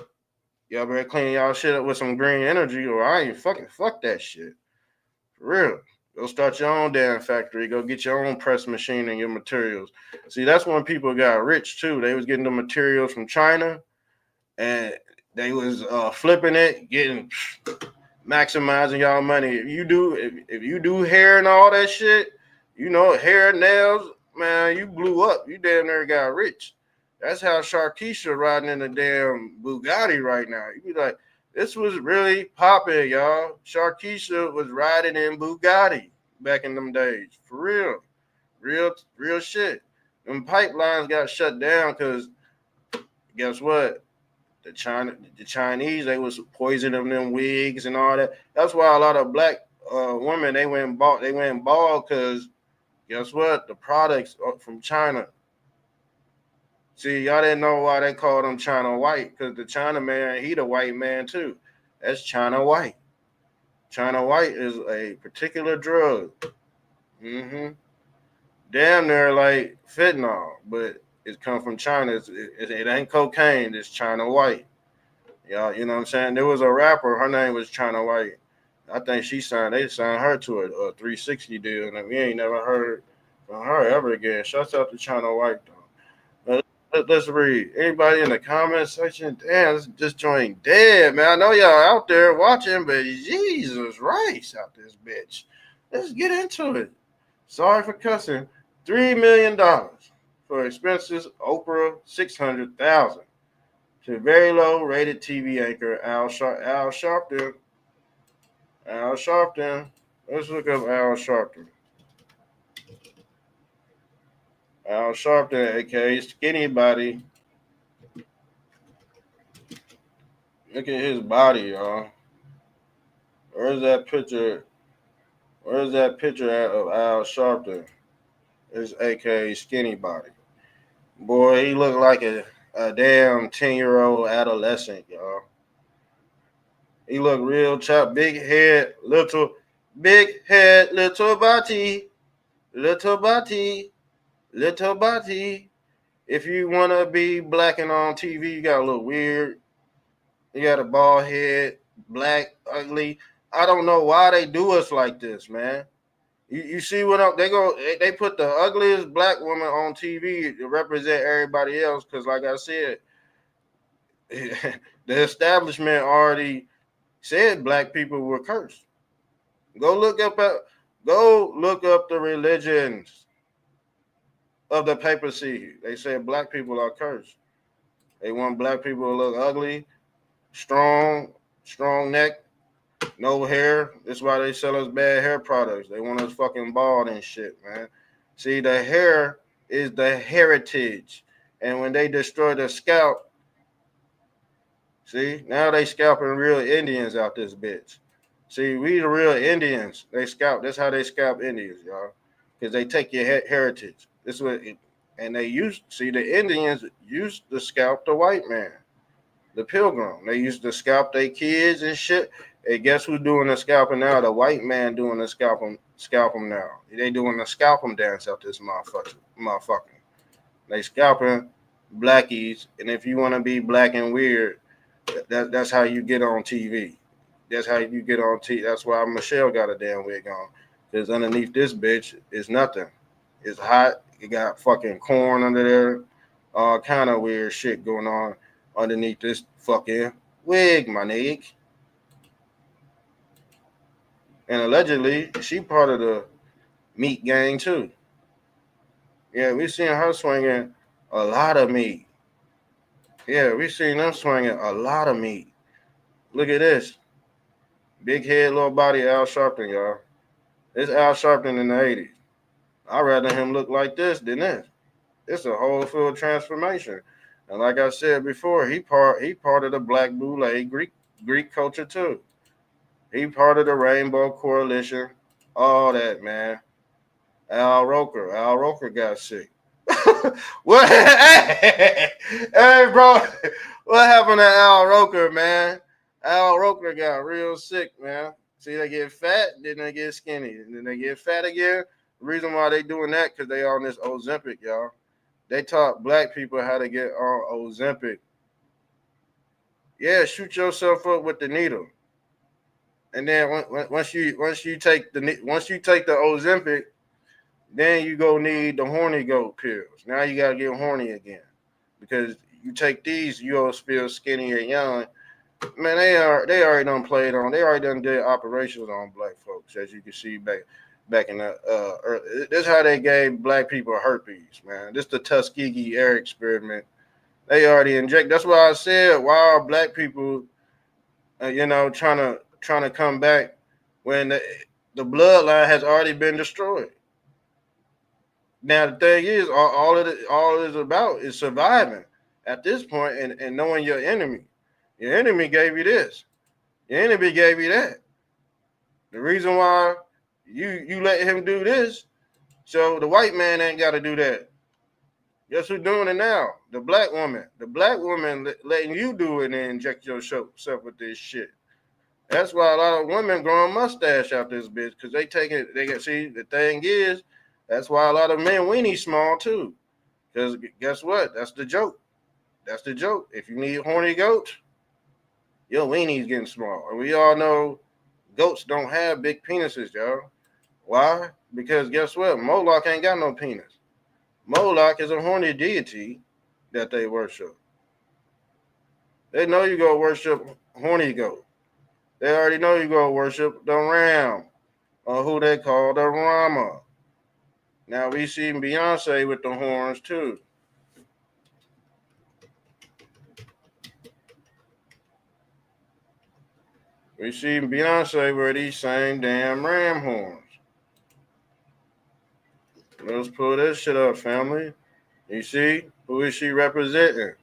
Y'all better clean y'all shit up with some green energy, or I ain't fuck that shit. For real. Go start your own damn factory. Go get your own press machine and your materials. See, that's when people got rich too. They was getting the materials from China, and they was flipping it, getting maximizing y'all money. If you do hair and all that shit, you know, hair, nails, man, you blew up. You damn near got rich. That's how Sharkeisha riding in the damn Bugatti right now. You be like, this was really popping, y'all. Sharkeisha was riding in Bugatti back in them days. For real shit. Them pipelines got shut down because guess what? The Chinese, they was poisoning them wigs and all that. That's why a lot of black women they went bald because guess what? The products are from China. See, y'all didn't know why they called him China White, because the China man, he the white man too. That's China White. China White is a particular drug. Damn near like fentanyl, but it come from China. It ain't cocaine. It's China White. Y'all, you know what I'm saying? There was a rapper. Her name was China White. I think they signed her to a 360 deal, and we ain't never heard from her ever again. Shouts out to China White, though. Let's read. Anybody in the comment section? Damn, this joint dead, man. I know y'all out there watching, but Jesus Christ out this bitch. Let's get into it. Sorry for cussing. $3 million for expenses. Oprah $600,000 to very low rated TV anchor Al Sharpton. Al Sharpton. Let's look up Al Sharpton. Al Sharpton, aka Skinny Body. Look at his body, y'all. Where's that picture? Where's that picture of Al Sharpton? It's aka Skinny Body. Boy, he looked like a damn 10-year-old adolescent, y'all. He looked real chopped, big head, little body, little body, little body. If you want to be black and on TV, you got a little weird. You got a bald head, black, ugly. I don't know why they do us like this, man. You see what they put the ugliest black woman on TV to represent everybody else because, like I said, the establishment already said black people were cursed. Go look up the religions of the papacy. They said black people are cursed. They want black people to look ugly, strong neck, No hair. That's why they sell us bad hair products. They want us fucking bald and shit, man. See, the hair is the heritage. And when they destroy the scalp, see, now they scalping real Indians out this bitch. See, we the real Indians. They scalp. That's how they scalp Indians, y'all. Because they take your heritage. This is what, and they used. See, the Indians used to scalp the white man, the pilgrim. They used to scalp their kids and shit. And guess who's doing the scalping now? The white man doing the scalping now. They doing the scalping dance out this motherfucker. They scalping blackies, and if you want to be black and weird, that's how you get on TV. That's how you get on TV. That's why Michelle got a damn wig on. Because underneath this bitch is nothing. It's hot. You got fucking corn under there. All kind of weird shit going on underneath this fucking wig, my nigga. And allegedly, she part of the meat gang too. Yeah, we seen her swinging a lot of meat. Yeah, we seen them swinging a lot of meat. Look at this. Big head, little body, Al Sharpton, y'all. It's Al Sharpton in the 80s. I'd rather him look like this than this. It's a whole field transformation. And like I said before, he part of the Black Boule Greek culture too. He part of the Rainbow Coalition. All that, man. Al Roker got sick. What? Hey, bro. What happened to Al Roker, man? Al Roker got real sick, man. See, they get fat, then they get skinny, and then they get fat again. The reason why they doing that, because they on this Ozempic, y'all. They taught black people how to get on Ozempic. Yeah, shoot yourself up with the needle. And then once you take the Ozempic, then you go need the horny goat pills. Now you gotta get horny again, because you take these, you'll feel skinny and young. Man, they already done played on. They already done did operations on black folks, as you can see back in the early. This is how they gave black people herpes, man. This the Tuskegee air experiment. They already inject. That's why I said, why are black people, trying to come back when the bloodline has already been destroyed. Now the thing is, all it is about is surviving at this point and knowing your enemy. Your enemy gave you this. Your enemy gave you that. The reason why you let him do this, so the white man ain't got to do that. Guess who's doing it now? The black woman. The black woman letting you do it and inject yourself with this shit. That's why a lot of women growing mustache out this bitch, because they can see the thing is, that's why a lot of men weenie small too. Because guess what? That's the joke. That's the joke. If you need horny goats, your weenie's getting small. And we all know goats don't have big penises, y'all. Why? Because guess what? Moloch ain't got no penis. Moloch is a horny deity that they worship. They know you go worship horny goat. They already know you go worship the ram, or who they call the Rama. Now we see Beyoncé with the horns too. We see Beyoncé with these same damn ram horns. Let's pull this shit up, family. You see? Who is she representing?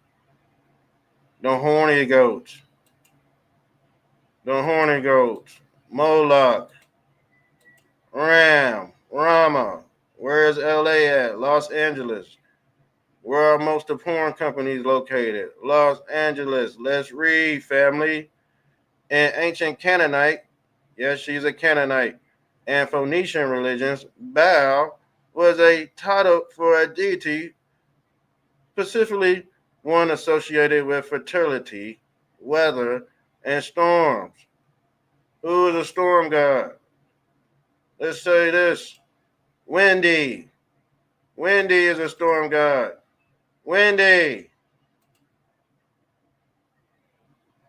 The horny goats. The horny goats. Moloch. Ram. Rama. Where is LA at? Los Angeles. Where are most of the porn companies located? Los Angeles. Let's read, family. In ancient Canaanite, yes, she's a Canaanite, and Phoenician religions, Baal was a title for a deity, specifically one associated with fertility, weather, and storms. Who is a storm god? Let's say this. Windy. Windy is a storm god. Windy.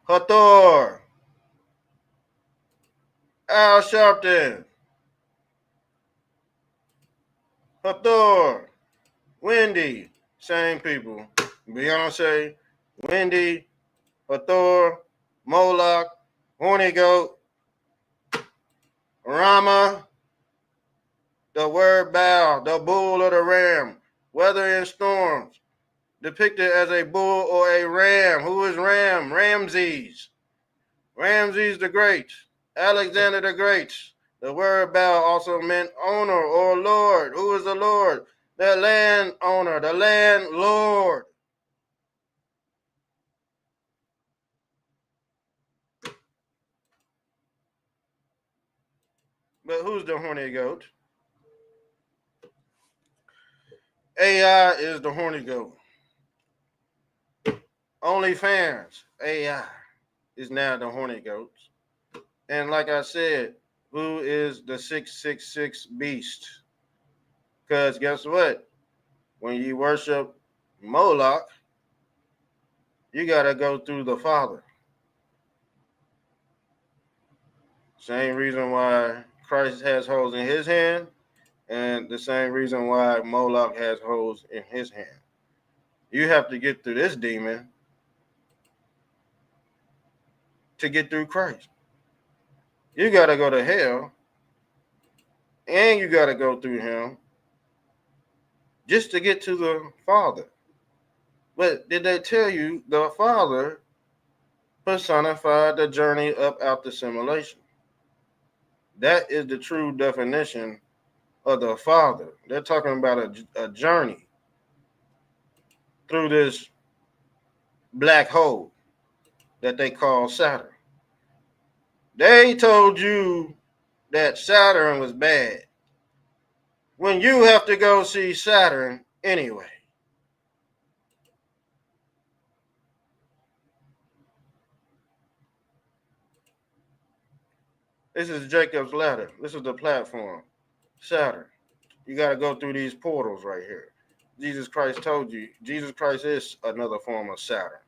Hathor. Al Sharpton. Hathor. Wendy. Same people. Beyoncé. Wendy. Hathor. Moloch. Horny goat. Rama, the word bow, the bull or the ram, weather in storms, depicted as a bull or a ram. Who is Ram? Ramses. Ramses the Great, Alexander the Great. The word bow also meant owner or lord. Who is the lord? The land owner, the landlord. But who's the horny goat? AI is the horny goat. OnlyFans, AI, is now the horny goat. And like I said, who is the 666 beast? Because guess what? When you worship Moloch, you got to go through the Father. Same reason why Christ has holes in his hand, and the same reason why Moloch has holes in his hand. You have to get through this demon to get through Christ. You got to go to hell, and you got to go through him just to get to the Father. But did they tell you the Father personified the journey up out the simulation? That is the true definition of the Father. They're talking about a journey through this black hole that they call Saturn. They told you that Saturn was bad when you have to go see Saturn anyway. This is Jacob's ladder. This is the platform. Saturn. You got to go through these portals right here. Jesus Christ told you, Jesus Christ is another form of Saturn.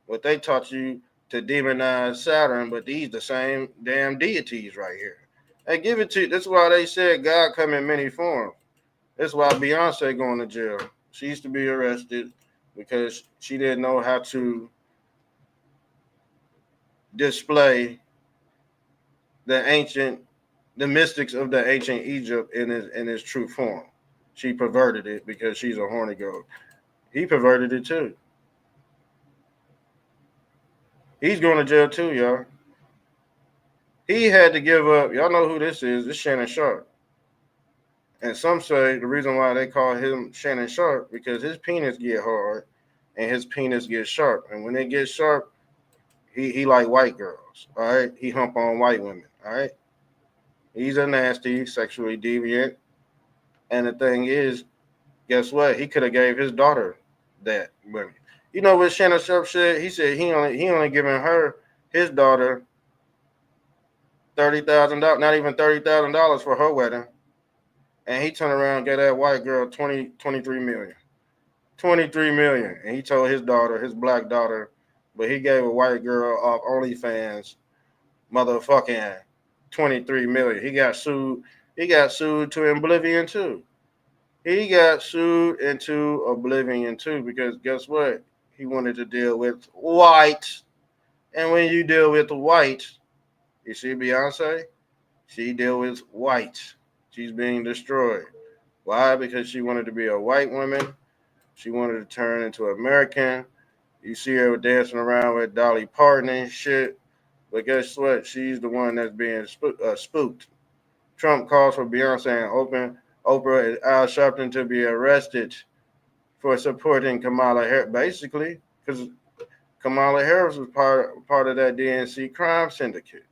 What they taught you to demonize Saturn, but these the same damn deities right here. They give it to you. That's why they said God come in many forms. That's why Beyoncé going to jail. She used to be arrested because she didn't know how to display the mystics of the ancient Egypt in its true form. She perverted it because she's a horny goat. He perverted it too. He's going to jail too, y'all. He had to give up. Y'all know who this is. This is Shannon Sharp. And some say the reason why they call him Shannon Sharp because his penis get hard and his penis gets sharp. And when it gets sharp, he like white girls. All right. He hump on white women. All right. He's a nasty, sexually deviant. And the thing is, guess what? He could have gave his daughter that women. You know what Shannon Sharp said? He said he only giving her his daughter $30,000, not even $30,000 for her wedding. And he turned around and gave that white girl 23 million. 23 million. And he told his daughter, his black daughter, but he gave a white girl off OnlyFans motherfucking 23 million. He got sued. He got sued to oblivion too. He got sued into oblivion too because guess what? He wanted to deal with white. And when you deal with white, you see Beyonce? She deal with white. She's being destroyed. Why? Because she wanted to be a white woman. She wanted to turn into American. You see her dancing around with Dolly Parton and shit. But guess what? She's the one that's being spooked. Trump calls for Beyonce and Oprah and Al Sharpton to be arrested for supporting Kamala Harris, basically, because Kamala Harris was part of that DNC crime syndicate.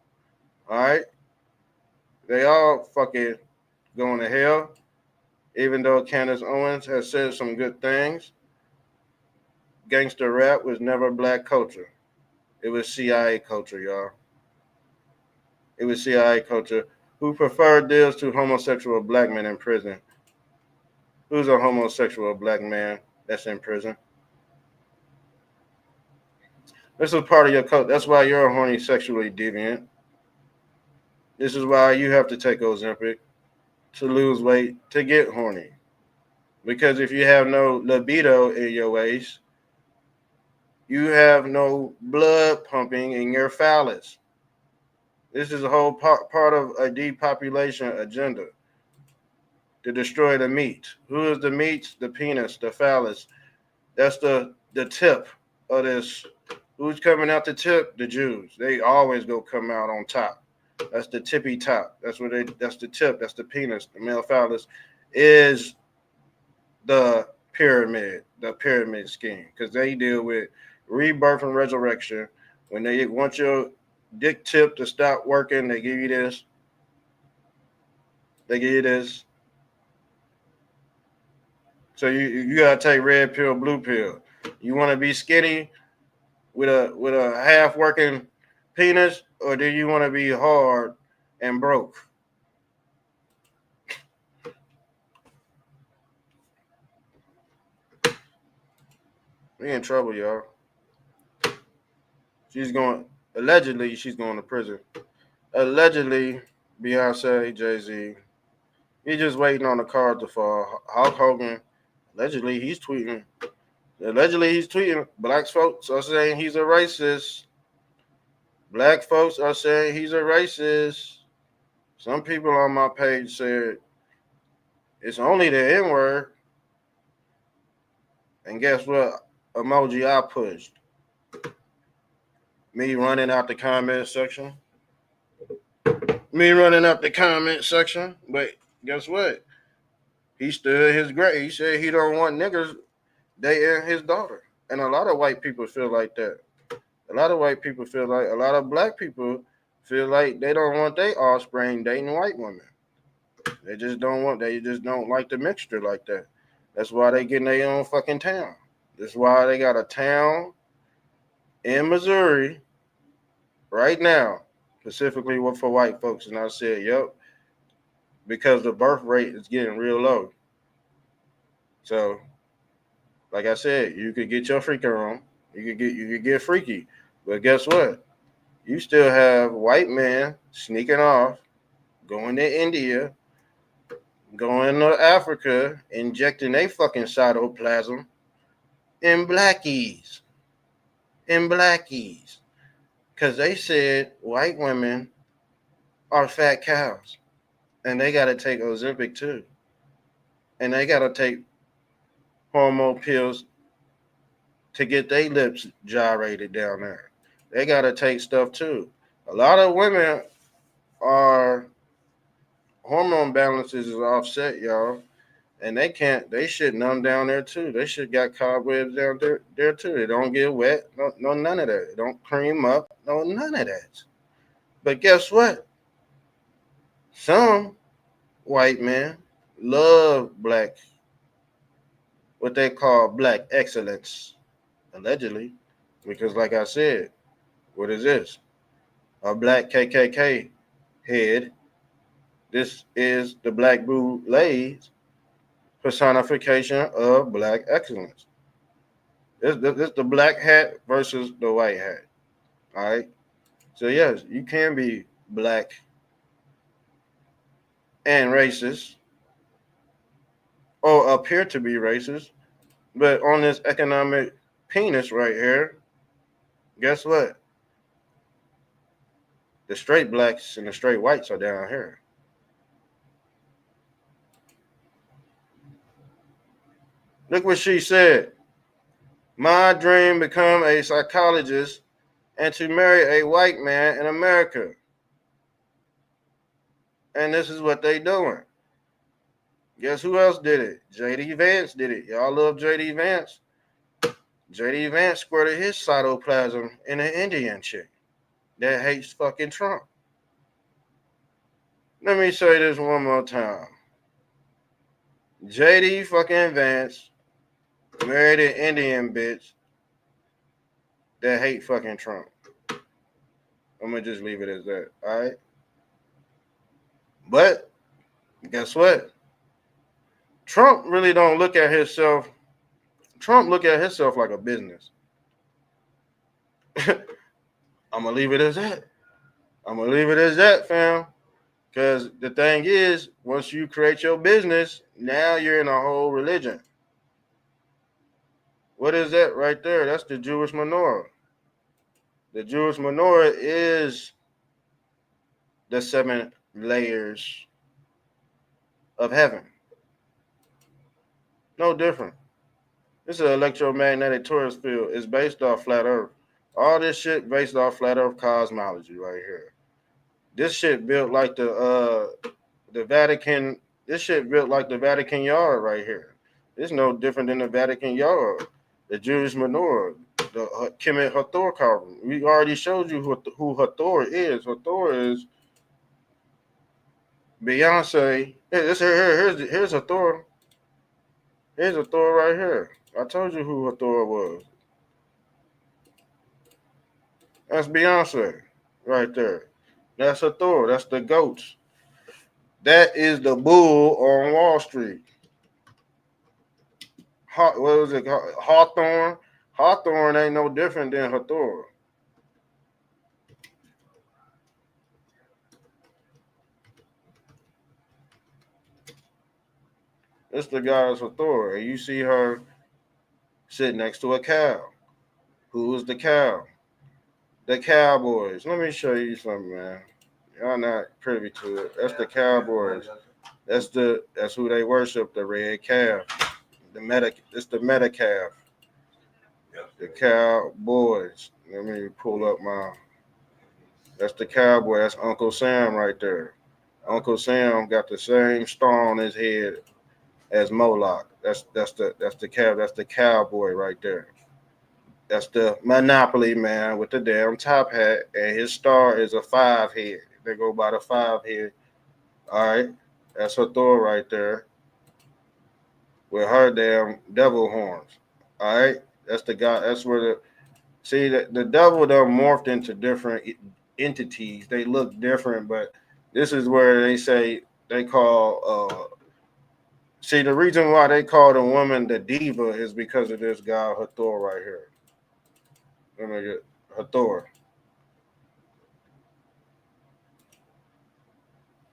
All right? They all fucking going to hell, even though Candace Owens has said some good things. Gangster rap was never black culture. It was CIA culture, y'all. It was CIA culture. Who preferred deals to homosexual black men in prison? Who's a homosexual black man that's in prison? This is part of your culture. That's why you're a horny sexually deviant. This is why you have to take Ozempic to lose weight, to get horny. Because if you have no libido in your waist, you have no blood pumping in your phallus. This is a whole part of a depopulation agenda to destroy the meat. Who is the meat? The penis, the phallus. That's the tip of this. Who's coming out the tip? The Jews. They always go come out on top. That's the tippy top. That's the tip. That's the penis. The male phallus is the pyramid scheme. Because they deal with rebirth and resurrection. When they want your dick tip to stop working, they give you this. They give you this. So you gotta take red pill, blue pill. You want to be skinny with a half working penis, or do you want to be hard and broke? We in trouble, y'all. Allegedly she's going to prison. Allegedly, Beyonce, Jay-Z, he's just waiting on the card to fall. Hulk Hogan, allegedly he's tweeting. Black folks are saying he's a racist. Black folks are saying he's a racist. Some people on my page said it's only the N-word. And guess what? Emoji I pushed. Me running out the comment section. But guess what? He stood his ground. He said he don't want niggas dating his daughter. And a lot of white people feel like that. A lot of black people feel like they don't want their offspring dating white women. They just don't like the mixture like that. That's why they get in their own fucking town. That's why they got a town in Missouri right now, specifically for white folks. And I said, yep, because the birth rate is getting real low. So, like I said, you could get your freaking on. You could get freaky. But guess what? You still have white men sneaking off, going to India, going to Africa, injecting their fucking cytoplasm in blackies. Because they said white women are fat cows. And they got to take Ozempic too. And they got to take hormone pills to get their lips gyrated down there. They got to take stuff too. A lot of women are hormone balances is offset, y'all. And they shit numb down there too. They shit got cobwebs down there too. They don't get wet. No, none of that. They don't cream up. No, none of that. But guess what? Some white men love what they call black excellence, allegedly. Because like I said, what is this? A black KKK head. This is the Black Bootleg's personification of black excellence. This the black hat versus the white hat. All right. So yes, you can be black and racist, or appear to be racist, but on this economic penis right here, guess what? The straight blacks and the straight whites are down here. Look what she said. My dream become a psychologist and to marry a white man in America. And this is what they doing. Guess who else did it? J.D. Vance did it. Y'all love J.D. Vance. J.D. Vance squirted his cytoplasm in an Indian chick that hates fucking Trump. Let me say this one more time. J.D. fucking Vance married an Indian bitch that hate fucking Trump. I'm going to just leave it as that, all right? But guess what? Trump really don't look at himself. Trump look at himself like a business. I'm going to leave it as that. Fam. Because the thing is, once you create your business, now you're in a whole religion. What is that right there? That's the Jewish menorah. The Jewish menorah is the 7 layers of heaven. No different. It's an electromagnetic torus field. It's based off flat Earth. All this shit based off flat Earth cosmology right here. This shit built like the Vatican. This shit built like the Vatican Yard right here. It's no different than the Vatican Yard, the Jewish menorah, the Kemet Hathor carving. We already showed you who Hathor is. Hathor is Beyonce. Here's Hathor. Here's Hathor right here. I told you who Hathor was. That's Beyonce right there. That's Hathor. That's the goats. That is the bull on Wall Street. What was it? Hawthorne. Hawthorne ain't no different than Hathor. It's the goddess Hathor. And you see her sitting next to a cow. Who is the cow? The Cowboys. Let me show you something, man. Y'all not privy to it. That's the Cowboys. That's who they worship, the red calf. It's the meta calf. The Cowboys. Let me pull up that's the cowboy. That's Uncle Sam right there. Uncle Sam got the same star on his head as Moloch. That's the calf. That's the cowboy right there. That's the Monopoly man with the damn top hat, and his star is a 5 head. They go by the 5 head. All right, that's Hathor right there with her damn devil horns. All right, that's the guy. That's where the devil done morphed into different entities. They look different, but this is where they say they call. The reason why they call the woman the diva is because of this guy Hathor right here. Let me get Hathor.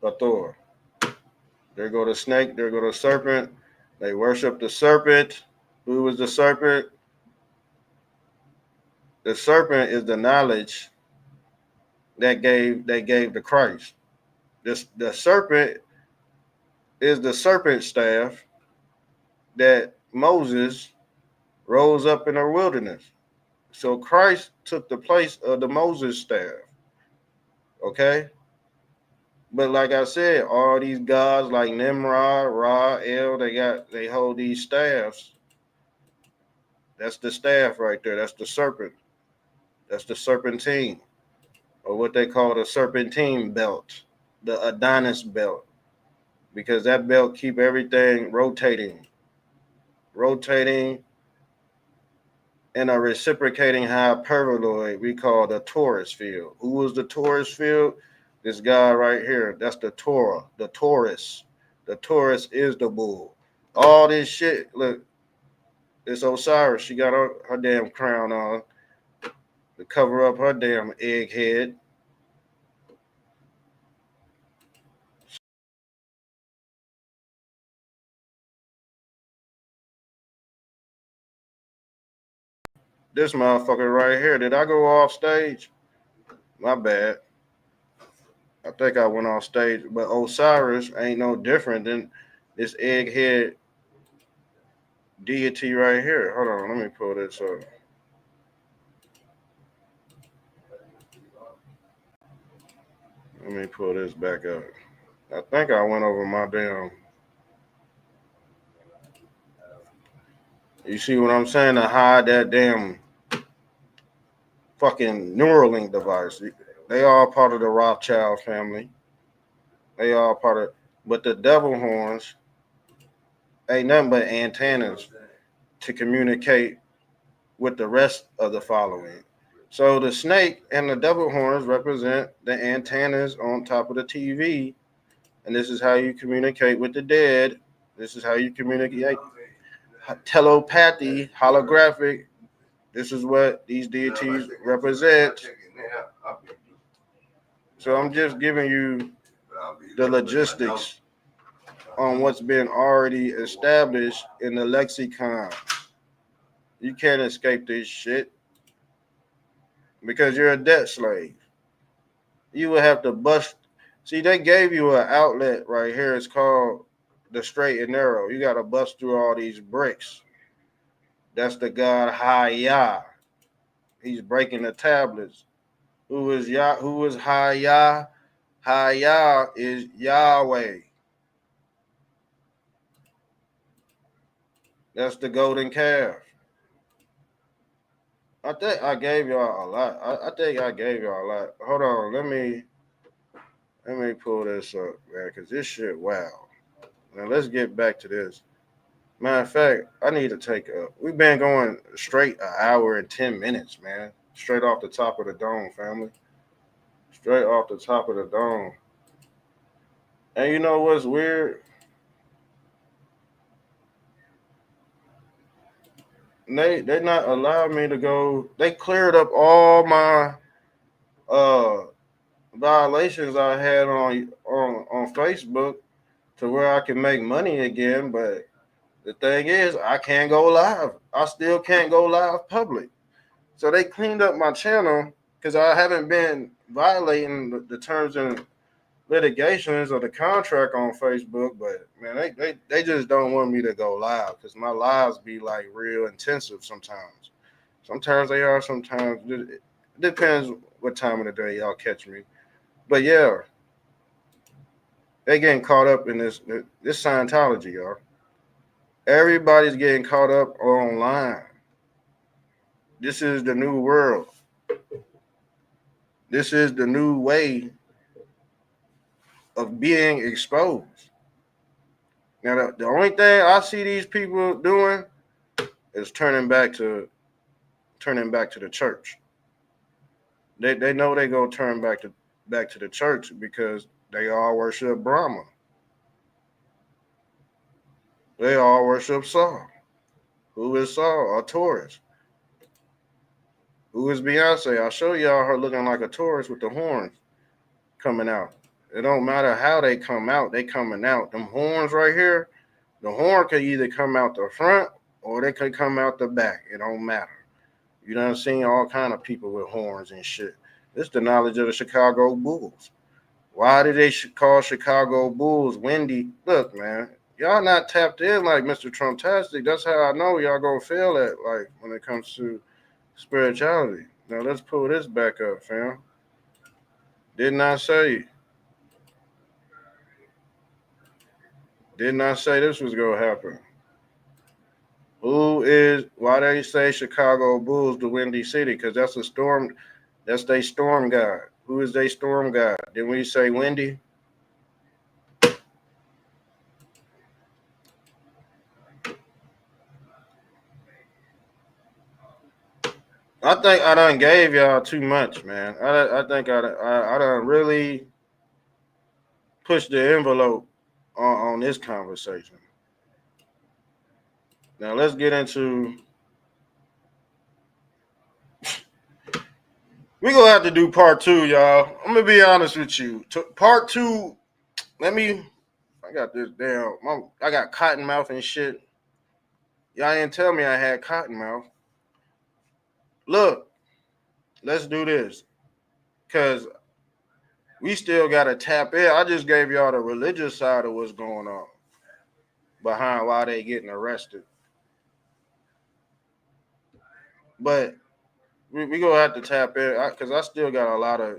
Hathor. There go the snake. There go the serpent. They worship the serpent. Who was the serpent? The serpent is the knowledge that gave to Christ. The serpent is the serpent staff that Moses rose up in the wilderness. So Christ took the place of the Moses staff. Okay? But like I said, all these gods like Nimrod, Ra, El, they hold these staffs. That's the staff right there. That's the serpent. That's the serpentine, or what they call the serpentine belt, the Adonis belt, because that belt keep everything rotating in a reciprocating hyperboloid we call the torus field. Who was the torus field? This guy right here. That's the Torah, the Taurus. The Taurus is the bull. All this shit, look, it's Osiris. She got her damn crown on to cover up her damn egghead. This motherfucker right here. Did I go off stage? My bad. I think I went off stage, but Osiris ain't no different than this egghead deity right here. Hold on, let me pull this up. Let me pull this back up. I think I went over my damn. You see what I'm saying? To hide that damn fucking Neuralink device. They all part of the Rothschild family. They all part of, but the devil horns ain't nothing but antennas to communicate with the rest of the following. So the snake and the devil horns represent the antennas on top of the TV, and this is how you communicate with the dead. This is how you communicate telepathy, holographic. This is what these deities represent. So I'm just giving you the logistics on what's been already established in the lexicon. You can't escape this shit because you're a debt slave. You will have to bust See, they gave you an outlet right here. It's called the straight and narrow. You got to bust through all these bricks. That's the God Hayah. He's breaking the tablets. Who is Yah? Who is Hayah? Hayah is Yahweh. That's the golden calf. I think I gave y'all a lot. I think I gave y'all a lot. Hold on, let me pull this up, man, because this shit, wow. Now let's get back to this. Matter of fact, I need to take a. We've been going straight an hour and 10 minutes, man. Straight off the top of the dome, family. Straight off the top of the dome. And you know what's weird? They not allowed me to go. They cleared up all my violations I had on Facebook to where I can make money again, but the thing is, I can't go live. I still can't go live public. So they cleaned up my channel because I haven't been violating the terms and litigations of the contract on Facebook. But man, they just don't want me to go live because my lives be like real intensive sometimes. Sometimes they are, sometimes it depends what time of the day y'all catch me. But yeah, they getting caught up in this Scientology, y'all. Everybody's getting caught up online. This is the new world. This is the new way of being exposed. Now, the only thing I see these people doing is turning back to the church. They know they go turn back to the church because they all worship Brahma. They all worship Saul. Who is Saul? A Taurus. Who is Beyonce? I'll show y'all her looking like a Taurus with the horns coming out. It don't matter how they come out, they coming out. Them horns right here, the horn could either come out the front or they could come out the back. It don't matter. You done seen all kind of people with horns and shit. This is the knowledge of the Chicago Bulls. Why did they call Chicago Bulls windy? Look, man, y'all not tapped in like Mr. Trumptastic. That's how I know y'all gonna fail at, like, when it comes to spirituality. Now let's pull this back up, fam. Didn't I say this was gonna happen? Why they say Chicago Bulls the Windy City? Because that's their storm god. Who is their storm god? Didn't we say Windy? I think I done gave y'all too much, man. I think I done really pushed the envelope on this conversation. Now let's get into. We're gonna have to do part 2, y'all. I'm gonna be honest with you. Part 2. I got this damn. I got cotton mouth and shit. Y'all didn't tell me I had cotton mouth. Look, let's do this. Because we still got to tap in. I just gave y'all the religious side of what's going on behind why they getting arrested. But we going to have to tap in because I still got a lot of,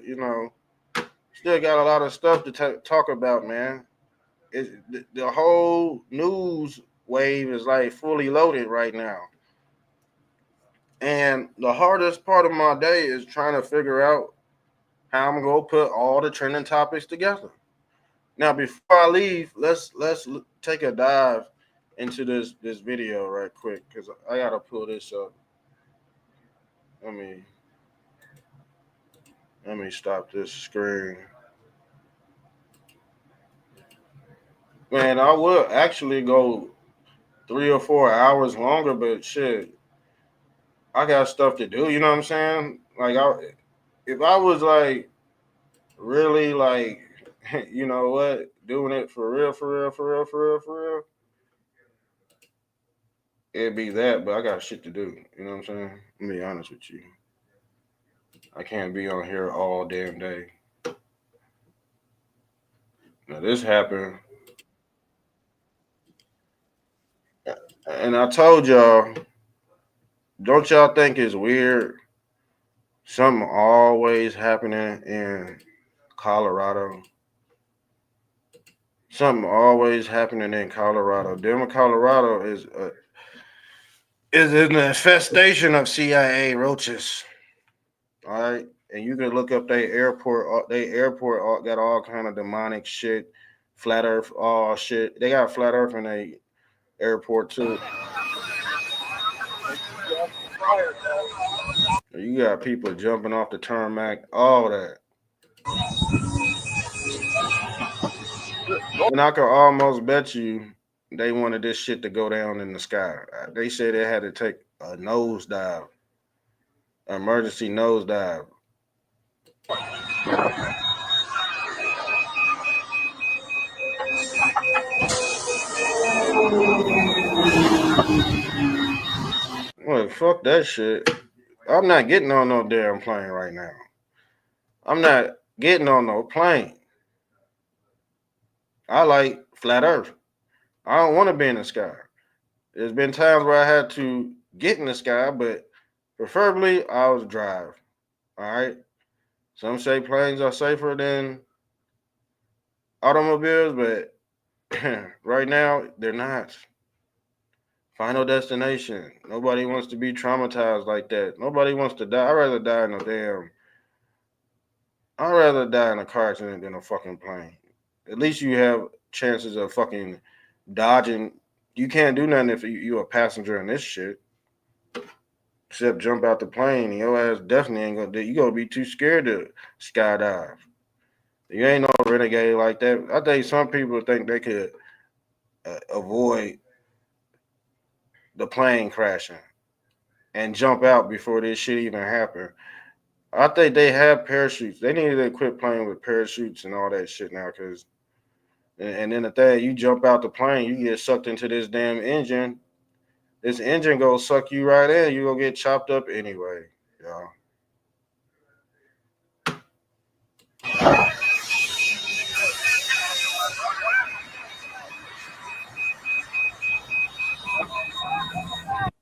stuff to talk about, man. The whole news wave is like fully loaded right now. And the hardest part of my day is trying to figure out how I'm going to put all the trending topics together. Now, before I leave, let's take a dive into this video right quick because I got to pull this up. Let me stop this screen. Man, I would actually go 3 or 4 hours longer, but shit, I got stuff to do. You know what I'm saying? Like, if I was like really like, you know what, doing it for real, it'd be that. But I got shit to do. You know what I'm saying? Let me be honest with you. I can't be on here all damn day. Now this happened, and I told y'all, don't y'all think it's weird? Something always happening in Colorado. Something always happening in Colorado. Denver, Colorado is an infestation of CIA roaches. All right, and you can look up their airport. Their airport got all kind of demonic shit, flat Earth, all shit. They got flat Earth in their airport too. You got people jumping off the tarmac, all that. And I could almost bet you they wanted this shit to go down in the sky. They said they had to take a nosedive, an emergency nosedive. Well, fuck that shit. I'm not getting on no damn plane right now. I'm not getting on no plane. I like flat Earth. I don't want to be in the sky. There's been times where I had to get in the sky, but preferably I would drive. All right. Some say planes are safer than automobiles, but right now they're not. Final destination. Nobody wants to be traumatized like that. Nobody wants to die. I'd rather die in a car accident than a fucking plane. At least you have chances of fucking dodging. You can't do nothing if you're a passenger in this shit. Except jump out the plane. Your ass definitely ain't gonna do. You gonna be too scared to skydive. You ain't no renegade like that. I think some people think they could avoid the plane crashing and jump out before this shit even happened. I think they have parachutes. They need to quit playing with parachutes and all that shit now, because and then the thing, you jump out the plane, you get sucked into this damn engine. This engine gonna suck you right in. You gonna get chopped up anyway, y'all.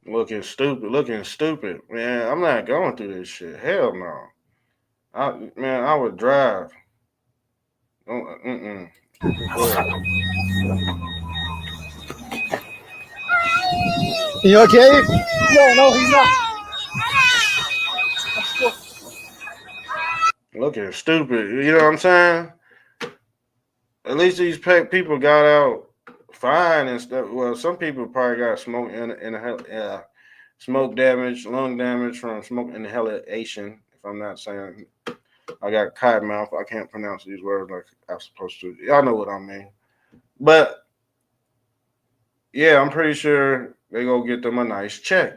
Looking stupid. Man, I'm not going through this shit. Hell no. I would drive. You okay? No, he's not. Looking stupid. You know what I'm saying? At least these people got out fine and stuff. Well, some people probably got smoke smoke damage, lung damage from smoke inhalation. If I'm not saying, I got cotton mouth. I can't pronounce these words like I'm supposed to. Y'all know what I mean. But yeah, I'm pretty sure they gonna get them a nice check.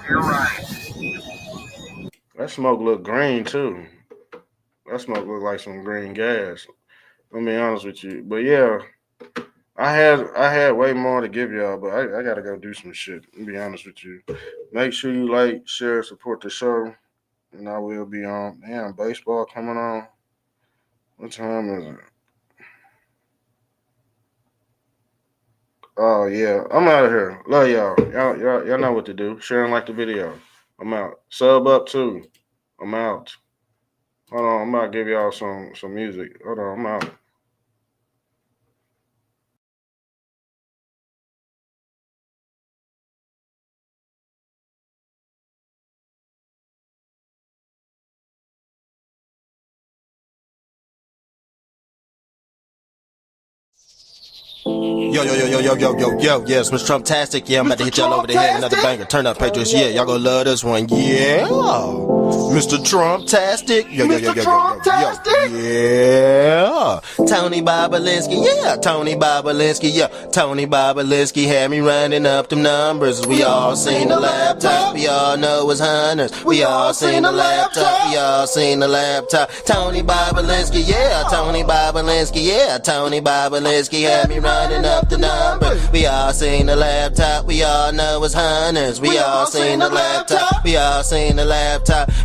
You're right. That smoke look green too. That smoke look like some green gas. Let me be honest with you. But yeah, I had way more to give y'all, but I gotta go do some shit. Let me be honest with you. Make sure you like, share, support the show. And I will be on. Damn, baseball coming on. What time is it? Oh yeah, I'm out of here. Love y'all. Y'all know what to do. Share and like the video. I'm out. Sub up too. I'm out. Hold on, I'm about to give y'all some music. Hold on, I'm out. Yo, yes, Mr. Trumptastic, yeah, I'm about to hit y'all over the head with another banger. Turn up, Patriots, yeah, y'all gonna love this one, yeah. Mr. Trumptastic, yo, yeah. Tony Bobolinsky, yeah, Tony Bobolinsky had me running up them numbers. We all seen the laptop, we all know it's hunters. We all seen the laptop, Tony Bobolinsky, yeah, Tony Bobolinsky had me running up the numbers. We all seen the laptop, we all know it's hunters. We all seen the laptop,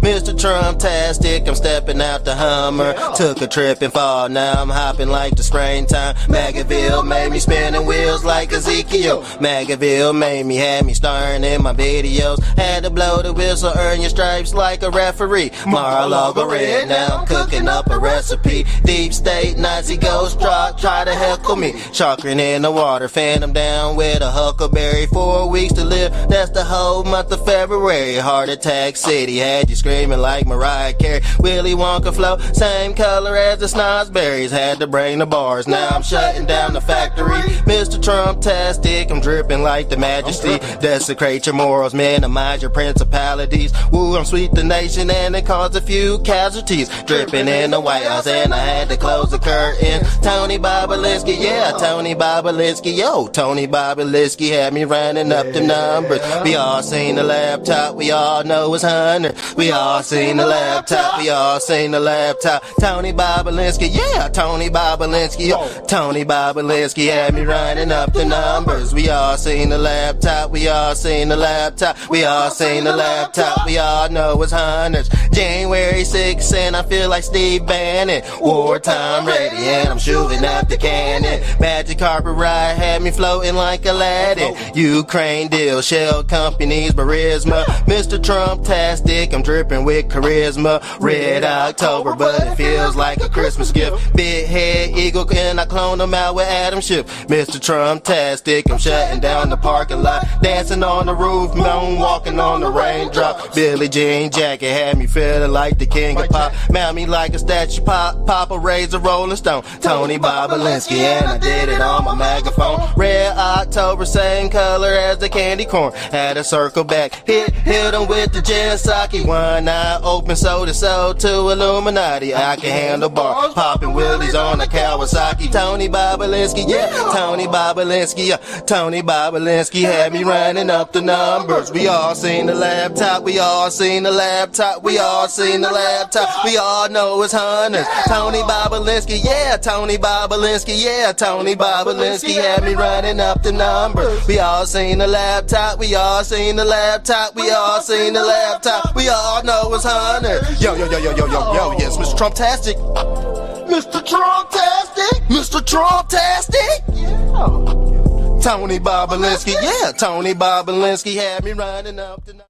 Mr. Trump-tastic, I'm stepping out the Hummer. Took a trip and fall, now I'm hopping like the springtime. Magaville made me spinning wheels like Ezekiel. Magaville made me, had me starring in my videos. Had to blow the whistle, earn your stripes like a referee. Mar-a-Lago red, now I'm cooking up a recipe. Deep state, Nazi ghost try to heckle me. Chakrin in the water, fan them down with a huckleberry. 4 weeks to live, that's the whole month of February. Heart attack city, had you screaming like Mariah Carey. Willy Wonka flow, same color as the snozberries. Had to bring the bars, now I'm shutting down the factory. Mr. Trump-tastic, I'm dripping like the majesty. Desecrate your morals, minimize your principalities. Woo, I'm sweet the nation and it caused a few casualties. Dripping in the White House and I had to close the curtain. Tony Bobolinsky, yeah, Tony Bobolinsky, yo. Tony Bobolinsky had me running up the numbers. We all seen the laptop, we all know it's Hunter. We all seen the laptop, we all seen the laptop. Tony Bobolinsky, yeah, Tony Bobolinsky, yo. Tony Bobolinsky had me running up the numbers. We all seen the laptop, we all seen the laptop, we all seen the laptop, we all know it's Hunters. January 6th and I feel like Steve Bannon. Wartime ready and I'm shooting out the cannon. Magic carpet ride had me floating like Aladdin. Ukraine deal, shell companies, Barisma. Mr. Trump-tastic, I'm dripping with charisma. Red October, but it feels like a Christmas gift. Big head eagle and I clone them out with Adam Schiff. Mr. Trump-tastic, I'm shutting down the parking lot. Dancing on the roof, moonwalking on the raindrop. Billie Jean jacket had me feeling like the king of pop. Mount me like a statue, Papa raised a Rolling Stone. Tony Bobolinsky and I did it on my megaphone. Red October, same color as the candy corn. Had to circle back, hit him with the Jensaki. One eye open, sold it sold to Illuminati. I can handle bar, popping willies on a Kawasaki. Tony Bobolinsky, yeah, Tony Bobolinsky, yeah. Tony Bobolinsky had me running up the numbers. We all seen the laptop, we all seen the laptop, we all seen the laptop, we all know it's Hunters. Tony Bobolinsky, yeah, Tony Bobolinsky, yeah, Tony Bobolinsky had me running up the numbers. We all seen the laptop, we all seen the laptop, we all seen the laptop, we all know it's Hunters. Yo, yes, Mr. Trump-tastic. Mr. Trump-tastic, Mr. Trump-tastic, yeah. Tony Bobolinsky, yeah, Tony Bobolinsky had me running up the numbers.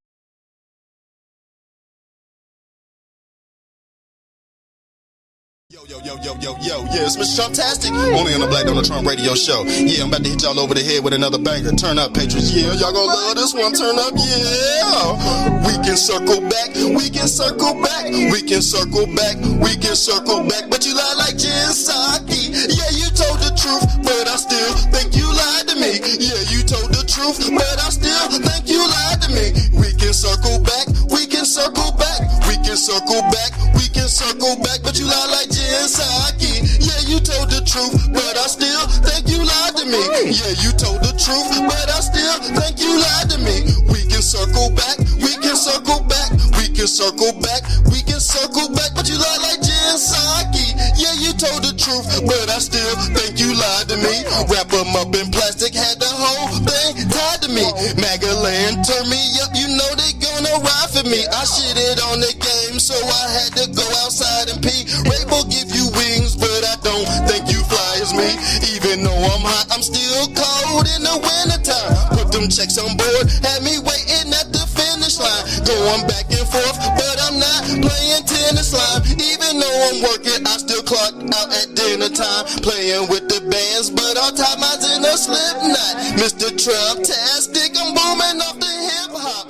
Yo, yeah, it's Mr. Trump-tastic, only on the Black Donald Trump radio show. Yeah, I'm about to hit y'all over the head with another banger. Turn up, patrons, yeah, y'all gonna love this one, turn up, yeah. We can circle back, we can circle back, we can circle back, we can circle back, but you lie like Jen Psaki. Yeah, you told the truth, but I still think you lied to me. Yeah, you told the truth, but I still think you lied to me. We can circle back, we can circle back, we can circle back, we can circle back, but you lie like Jen Psaki. Yeah, you told the truth, but I still think you lied to me. Yeah, you told the truth, but I still think you lied to me. We can circle back, we can circle back, we can circle back, we can circle back, but you lie like Jen Psaki. Yeah, you told the truth, but I still think you lied to me. Wrap them up in plastic, had the whole thing tied to me. Magaland turned me up, you know they gonna ride for me. I shitted on the game, so I had to go outside and pee. Rainbow give you wings, but I don't think you fly as me. Even though I'm hot, I'm still cold in the wintertime. Put them checks on board, had me waiting at the finish line. Going back and forth, but I'm not playing tennis line. Even though I'm working, I still clock out at dinner time. Playing with the bands, but all time mine's in a slip knot. Mr. Trump-tastic, I'm booming off the hip hop.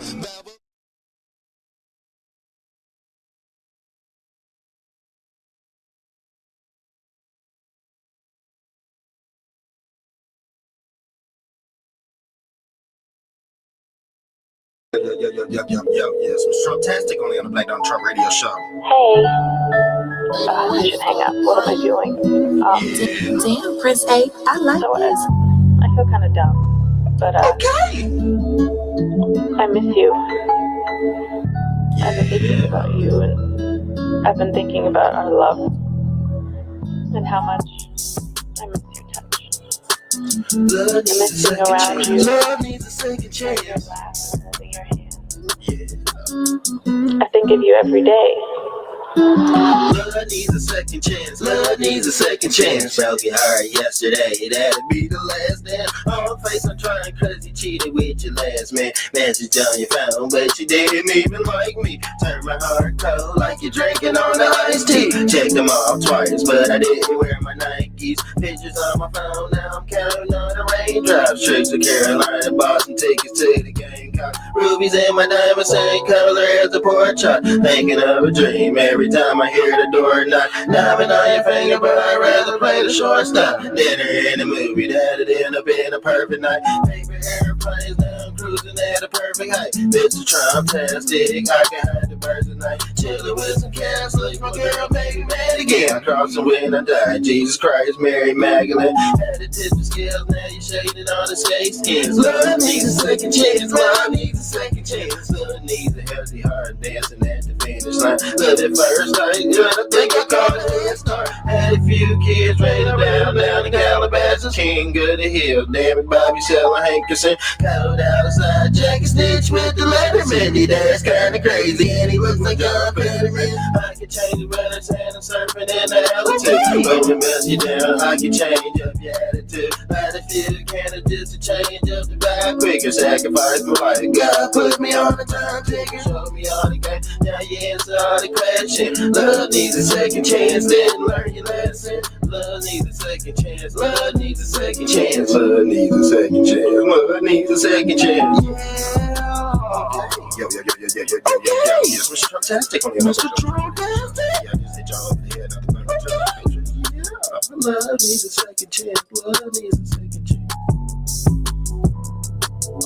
Yo, yes, Mr. Trump-tastic, only on the Black Donald Trump radio show. Hey, I should hang up. What am I doing? Damn, Prince A, I like So this. I feel kind of dumb, but Okay. I miss you. I've been thinking about you, and I've been thinking about our love, and how much I miss your touch. I miss being around you. Love needs a second chance. Your laugh and holding your hand. Yeah. I think of you every day. Love needs a second chance. Love needs a second chance. Broke your heart yesterday. That'll be the last dance. On my face, I'm trying cause you cheated with your last man. Message on your phone, but you didn't even like me. Turn my heart cold like you're drinking on the iced tea. Checked them off twice, but I didn't wear my Nikes. Pictures on my phone, now I'm counting on the raindrops. Trips to Carolina, Boston tickets to the Gamecock. Rubies in my diamonds, same color as the pork chop. Thinking of a dream every time I hear the door knock. Diamond on your finger, but I'd rather play the shortstop. Dinner in a movie that'd end up in a perfect night. Paper airplanes, now I'm cruising at a perfect height. Mr. Trump-tastic, I can hide the birds at night. Chillin' with some cats, look my girl, baby, mad again. I crossed her when I died. Jesus Christ, Mary Magdalene. Had to tip the scales, now you shaded on the skate skins. Love needs a second chance, love needs a second chance. Love needs a healthy heart, dancing at the finish line. Love at first sight, and I think I called it a head start. Had a few kids raised down in Calabasas. King of the hill, damn it, Bobby selling Hankerson. Cold outside, jacket stitch with the letterman. That's kinda crazy, and he looks like a Petterman. I can change the weather, and I'm surfing in the altitude. When we mess you down, I can change up your attitude. Light a few candidates to change up the vibe quicker. Sacrifice my life, God put me on the time ticket. Show me all the game, now you answer all the questions. Love needs a second chance, didn't learn your lesson. Love needs a second chance, love needs a second chance. Love needs a second chance, love needs a second chance. Yeah. Yo. Yes, Mr. Trump-tastic on you. Mr. Trump-tastic. Yeah, I just hit y'all over the head. Love needs a second chance, love needs a second chance.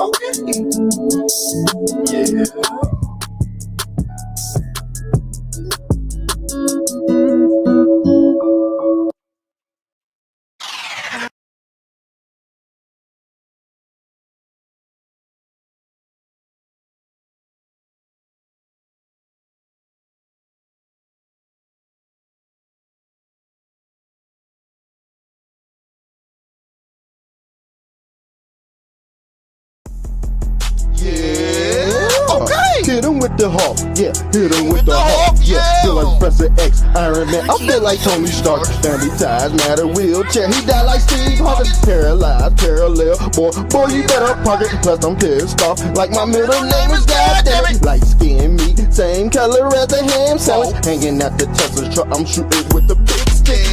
Okay. Yeah. Hit him with the Hawk, yeah, hit him with the Hawk, yeah. Feel like Professor X, Iron Man, I feel like Tony Stark. Family ties, matter wheelchair, he died like Steve Harvey. Paralyzed, parallel, boy, you better park it. Plus I'm pissed off, like my middle name is goddammit. Light skin meat, same color as the ham sandwich. Hanging out the Tesla truck, I'm shooting with the big stick.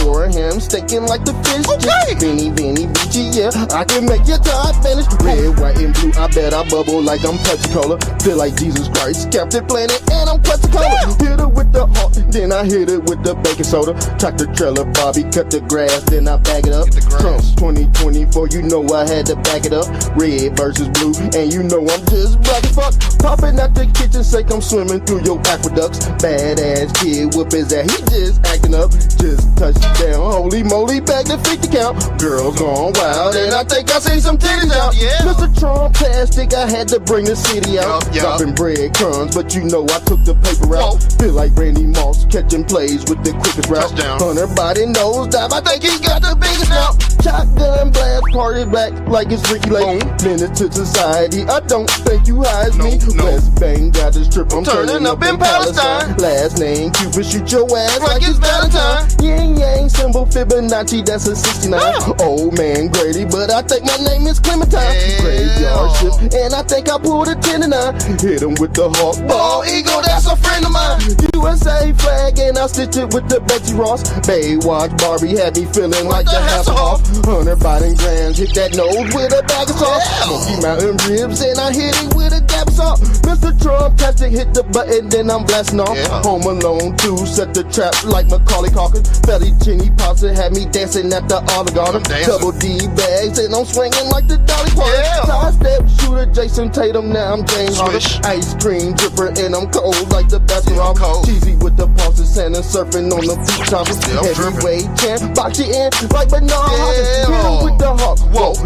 For him, stinking like the fish stick. Benny, Beachy, yeah, I can make your time finish. Red, white, and blue, I bet I bubble like I'm Pepsi-Cola. Feel like Jesus Christ, Captain Planet, and I'm Quetzalcoatl. Hit it with the Hawk, then I hit it with the baking soda. Tractor trailer, Bobby, cut the grass, then I bag it up. Trump's 2024, you know I had to back it up. Red versus blue, and you know I'm just black as fuck. Popping out the kitchen sink, I'm swimming through your aqueducts. Badass kid, whoop his ass, he just acting up. Just touchdown, holy moly, back to 50 count. Girls gone wild, and I think I see some titties out. Mr. Trump-tastic, I had to bring the city out. Dropping breadcrumbs, but you know I took the paper out. Feel like Randy Moss, catching plays with the quickest route. Hunter body nose dive, I think he got the biggest now. Shotgun blast, party back like it's Ricky Lake. Menace to society, I don't think you high as me. West Bank got this trip, I'm turning up in Palestine. Last name Cupid, shoot your ass like it's Valentine. Yin Yang symbol Fibonacci, that's a 69. Old man Grady, but I think my name is Clementine. Graveyard shift, and I think I pulled a 10 and 9. Hit him with the Hawk, ball eagle, that's a friend of mine. USA flag, and I stitch it with the Betsy Ross. Baywatch Barbie had me feeling like the Hasselhoff. Hunter Biden Grams hit that nose with a bag of sauce. Smoky Mountain ribs, and I hit it with a dab of salt. Mr. Trump-tastic hit the button, then I'm blasting off. Home Alone 2 set the trap like Macaulay Culkin. Fettuccine pasta had me dancing at the Olive Garden. Double D bags, and I'm swinging like the Dolly Parton. Side step shooter Jason Tatum, now I'm James Harden. Ice cream dripper, and I'm cold like the basketball. Cheesy with the pulses, and surfing on the beach toppers. Heavyweight champ, box you in like Bernard Hopkins. Hit him with the Hawk,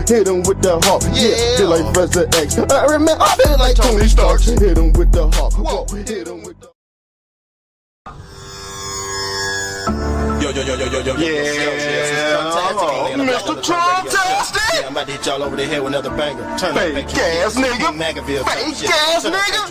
hit him with the Hawk. Feel like Professor X, I remember, I feel like Tony Stark. Hit him with the Hawk, hit him with the Mr. Trump-tastic. about to hit y'all over the head with another banger. Turn up, Fake ass nigga. Magaville. Fake ass nigga.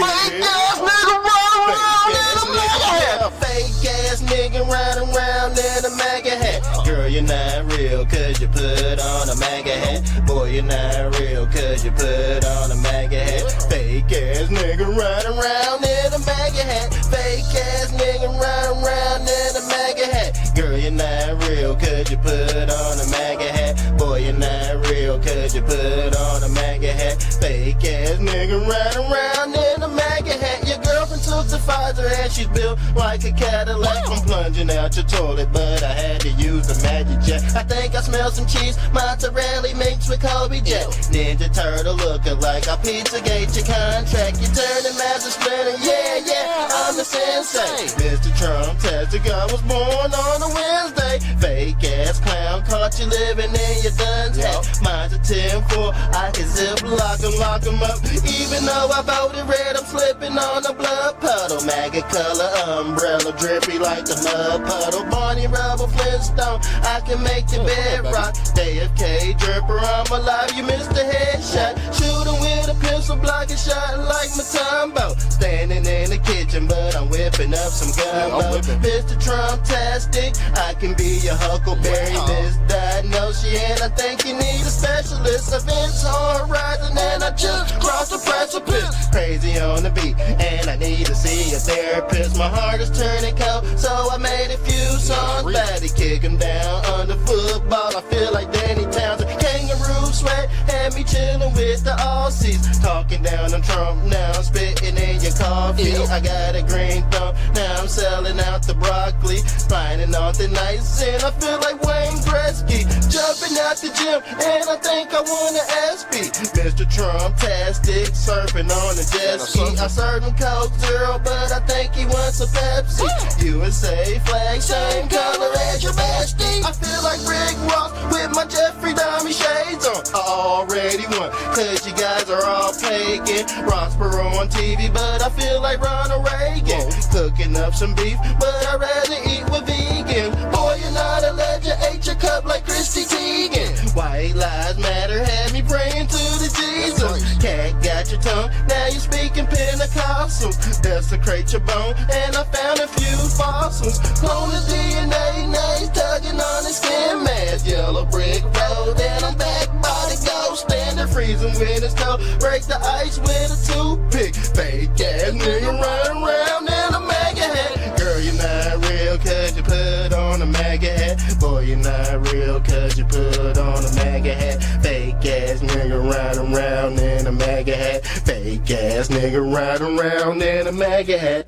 Fake ass nigga run around in a MAGA hat. Fake ass nigga riding around in a MAGA hat. Girl, you're not real cause you put on a MAGA hat. Boy, you're not real cause you put on a MAGA hat. Fake ass nigga riding around in a MAGA hat. Fake ass nigga riding around in a MAGA hat. Girl, you're not real cause you put on a MAGA hat. Boy, you're not real cause you put on a MAGA hat. Fake ass nigga riding around in a MAGA hat. Your girlfriend took the Pfizer and she's built like a Cadillac. I'm plunging out your toilet, but I had to use the magic jet. I think I smell some cheese, mozzarella mixed with Kobe Jack. Ninja Turtle looking like a Pizzagate your contract. You turn the master splinter, yeah, I'm the sensei. Mr. Trump tastic, I was born on a Wednesday. Fake ass clown, caught you living in your dun's hat. Mine's a 10-4, I can zip lock 'em up. Even though I voted red, I'm slipping on a blood puddle. MAGA color umbrella, drippy like the mud puddle. Barney Rubble Flintstone, I can make your bed rock. JFK dripper, I'm alive, you missed the headshot. Shooting with a pencil, blocking shot like Matumbo. Standing in the kitchen, but I'm whipping up some gumbo. Mr. Trump-tastic, I can be your Huckleberry misdiagnosed, and I think you need a specialist. Events on horizon, and I just crossed the precipice. Crazy on the beat, and I need to see a therapist. My heart is turning cold, so I made a few songs. Batty kick 'em down under football. I feel like Danny Townsend. Kangaroo sweat, had me chillin' with the Aussies. Talking down on Trump, now I'm spitting in your coffee. I got a green thumb, now I'm selling out the broccoli. Finding off the nights, and I feel like Wayne Gretzky. Jumping out the gym, and I think I want an SB. Mr. Trump-tastic, surfing on a jet ski. I served him Coke Zero, but I think he wants a Pepsi. USA flag, same color as your bestie. I feel like Rick Ross with my Jeffrey Dahmer shades on. I already won, cause you guys are all pagan. Ross Perot on TV, but I feel like Ronald Reagan. Cooking up some beef, but I'd rather eat with vegan. Boy, you're not a legend, ate your cup like Chrissy Teigen. White lives matter, had me praying to the Jesus. Cat got your tongue, now you're speaking Pentecostal. Desecrate your bone, and I found a few fossils. Clone the DNA, now he's tugging on his skin mask. Yellow brick road, and I'm back by the ghost. Standing freezing when it's cold, break the ice with a toothpick. Fake ass nigga running around in a MAGA hat. Girl, you're not real cause you put on a MAGA hat. Boy, you're not real cause you put on a MAGA hat. Fake ass nigga riding around in a MAGA hat. Fake ass nigga riding around in a MAGA hat.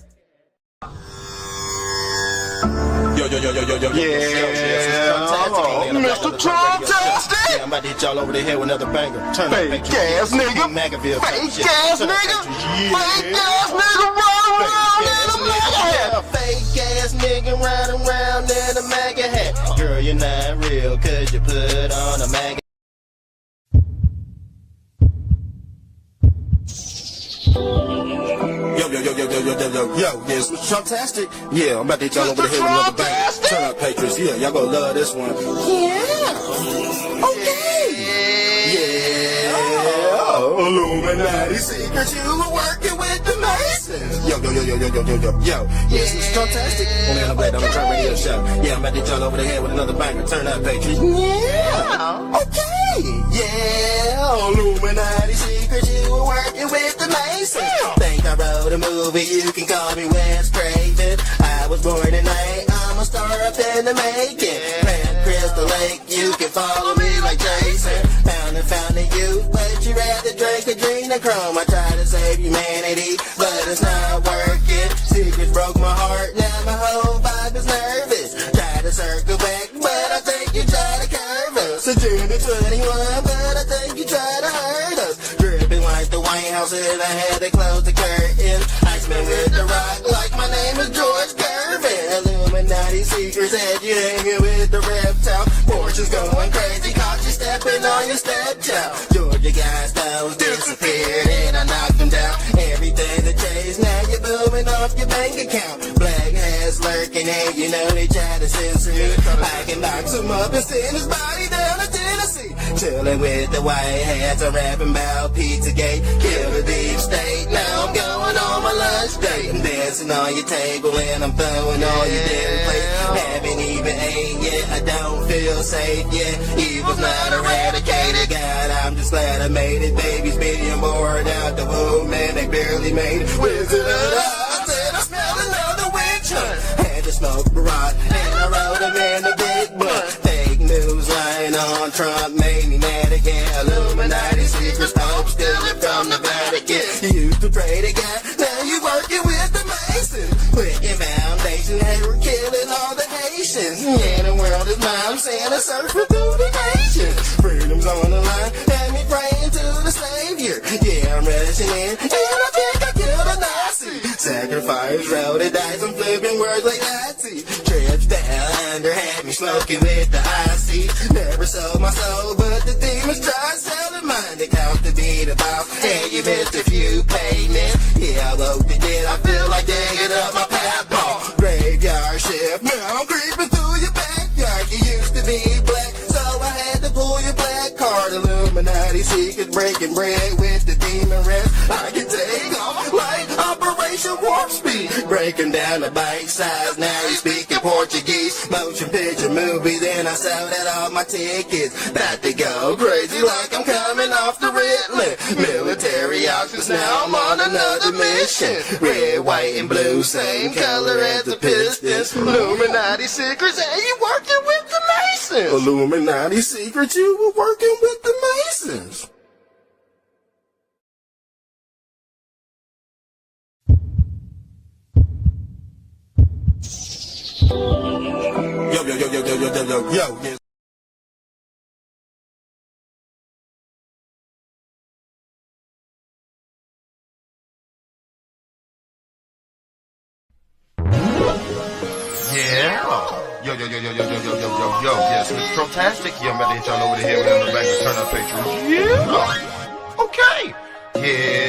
Yo, Mr. Trump-tastic. Yeah, I'm about to hit y'all over the head with another banger. Turn up, Fake ass nigga. Magaville. Fake ass nigga. Fake ass nigga run around in a MAGA hat. Fake ass nigga riding around in a MAGA hat. Girl, you're not real cause you put on a MAGA. Yo, yes, Mr. Trump-tastic. Yeah, I'm about to hit y'all over the head with another banger. Turn up, Patriots. Yeah, y'all gonna love this one. Yeah. Okay. Yeah. Illuminati secrets, you were working with the Masons. Yo. Yes, Mr. Trump-tastic. Only on the Black Donald Trump radio show. Yeah, I'm about to hit y'all over the head with another banger. Turn up, Patriots. Yeah. Okay. Yeah. Illuminati secrets, you were working with the Masons. Think I wrote a movie, you can call me Wes Craven. I was born tonight, I'm a star up in the making. Grand Crystal Lake, you can follow me like Jason. Found a youth, but you rather drink adrenochrome. I try to save humanity, but it's not working. Secrets broke my heart, now my whole vibe is nervous. Try to circle back, but I think you try to curve us. Agenda 21, but I think you try to hurt us. Dripping like the White House, and I had to close the curtain. Iceman with the rock, like my name is George Gervin. Illuminati secrets, had you hanging with the reptile. Porsche's going crazy, caught you stepping on your stepchild. Georgia guys, those disappeared, and I knocked them down. Everything that changed, now you're booming off your bank account. Black hats lurking, and you know they try to censor me. I can box him up and send his body down to Tennessee. Chillin' with the white hats, I'm rapping about Pizzagate. Kill the deep state, now I'm going on my lunch date. I'm dancing on your table and I'm throwing all your damn plates. Haven't even ate yet, I don't feel safe yet. Evil's not eradicated, God, I'm just glad I made it. Babies being born out the womb, man, they barely made it. Wizard of Oz, I said I smell another witch hunt. Had to smoke the rod, and I wrote him in the big book. Fake news lying on Trump made me mad again. Illuminati secrets, hope stealing from the Vatican. You used to pray to God, now you working with the Masons. Putting foundation, they were killing all the Haitians. Yeah, the world is mine, I'm saying a surfer through the nations. Freedom's on the line, had me praying to the Savior. Yeah, I'm rushing in, and I think I killed a Nazi. Sacrifice, roll the dice, I'm flipping words like Nazi. Trips down under, had me smoking with the IC. Never sold my soul, but the demons tried selling mine. They count to be the boss, and you missed a few payments. Yeah, I woke the dead, I feel like digging up my path ball. Graveyard shift, now I'm creeping through your backyard. You used to be black, so I had to pull your black card. Illuminati secret, breaking bread with the demon rest. I can take off like Operation Warp Speed. Breaking down the bite size, now you speaking Portuguese. Motion picture movies, and I sold out all my tickets. About to go crazy like I'm coming off the Ritalin. Military auctions, now I'm on another mission. Red, white, and blue, same color as the Pistons. Illuminati secrets, and you working with the Masons. Illuminati secrets, you were working with the Masons. Yo. Yo, yes, Mr. Trotastic. Yeah, I'm about to hit y'all over the head with on the back to turn up pictures. Yeah. Okay. Yeah.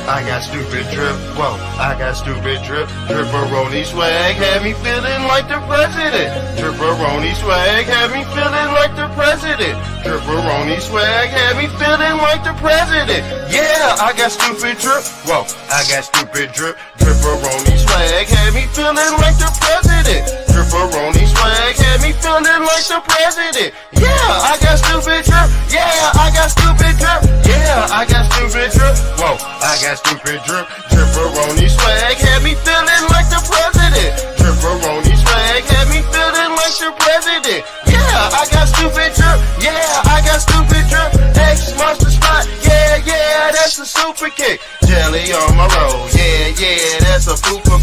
I got stupid drip, whoa, I got stupid drip. Dripperoni swag had me feeling like the president. Dripperoni swag had me feeling like the president. Dripperoni swag had me feeling like the president. Yeah, I got stupid drip, whoa, I got stupid drip. Dripperoni swag had me feeling like the president. Dripperoni swag had me feeling like the president. Yeah, I got stupid drip, yeah, I got stupid drip. Yeah, I got stupid drip, whoa, I got stupid drip. Dripperoni swag had me feeling like the president. Dripperoni swag had me feeling like the president. Yeah, I got stupid drip. Yeah, I got stupid drip. X monster spot. Yeah, that's a super kick. Jelly on my roll. Yeah, that's a fupa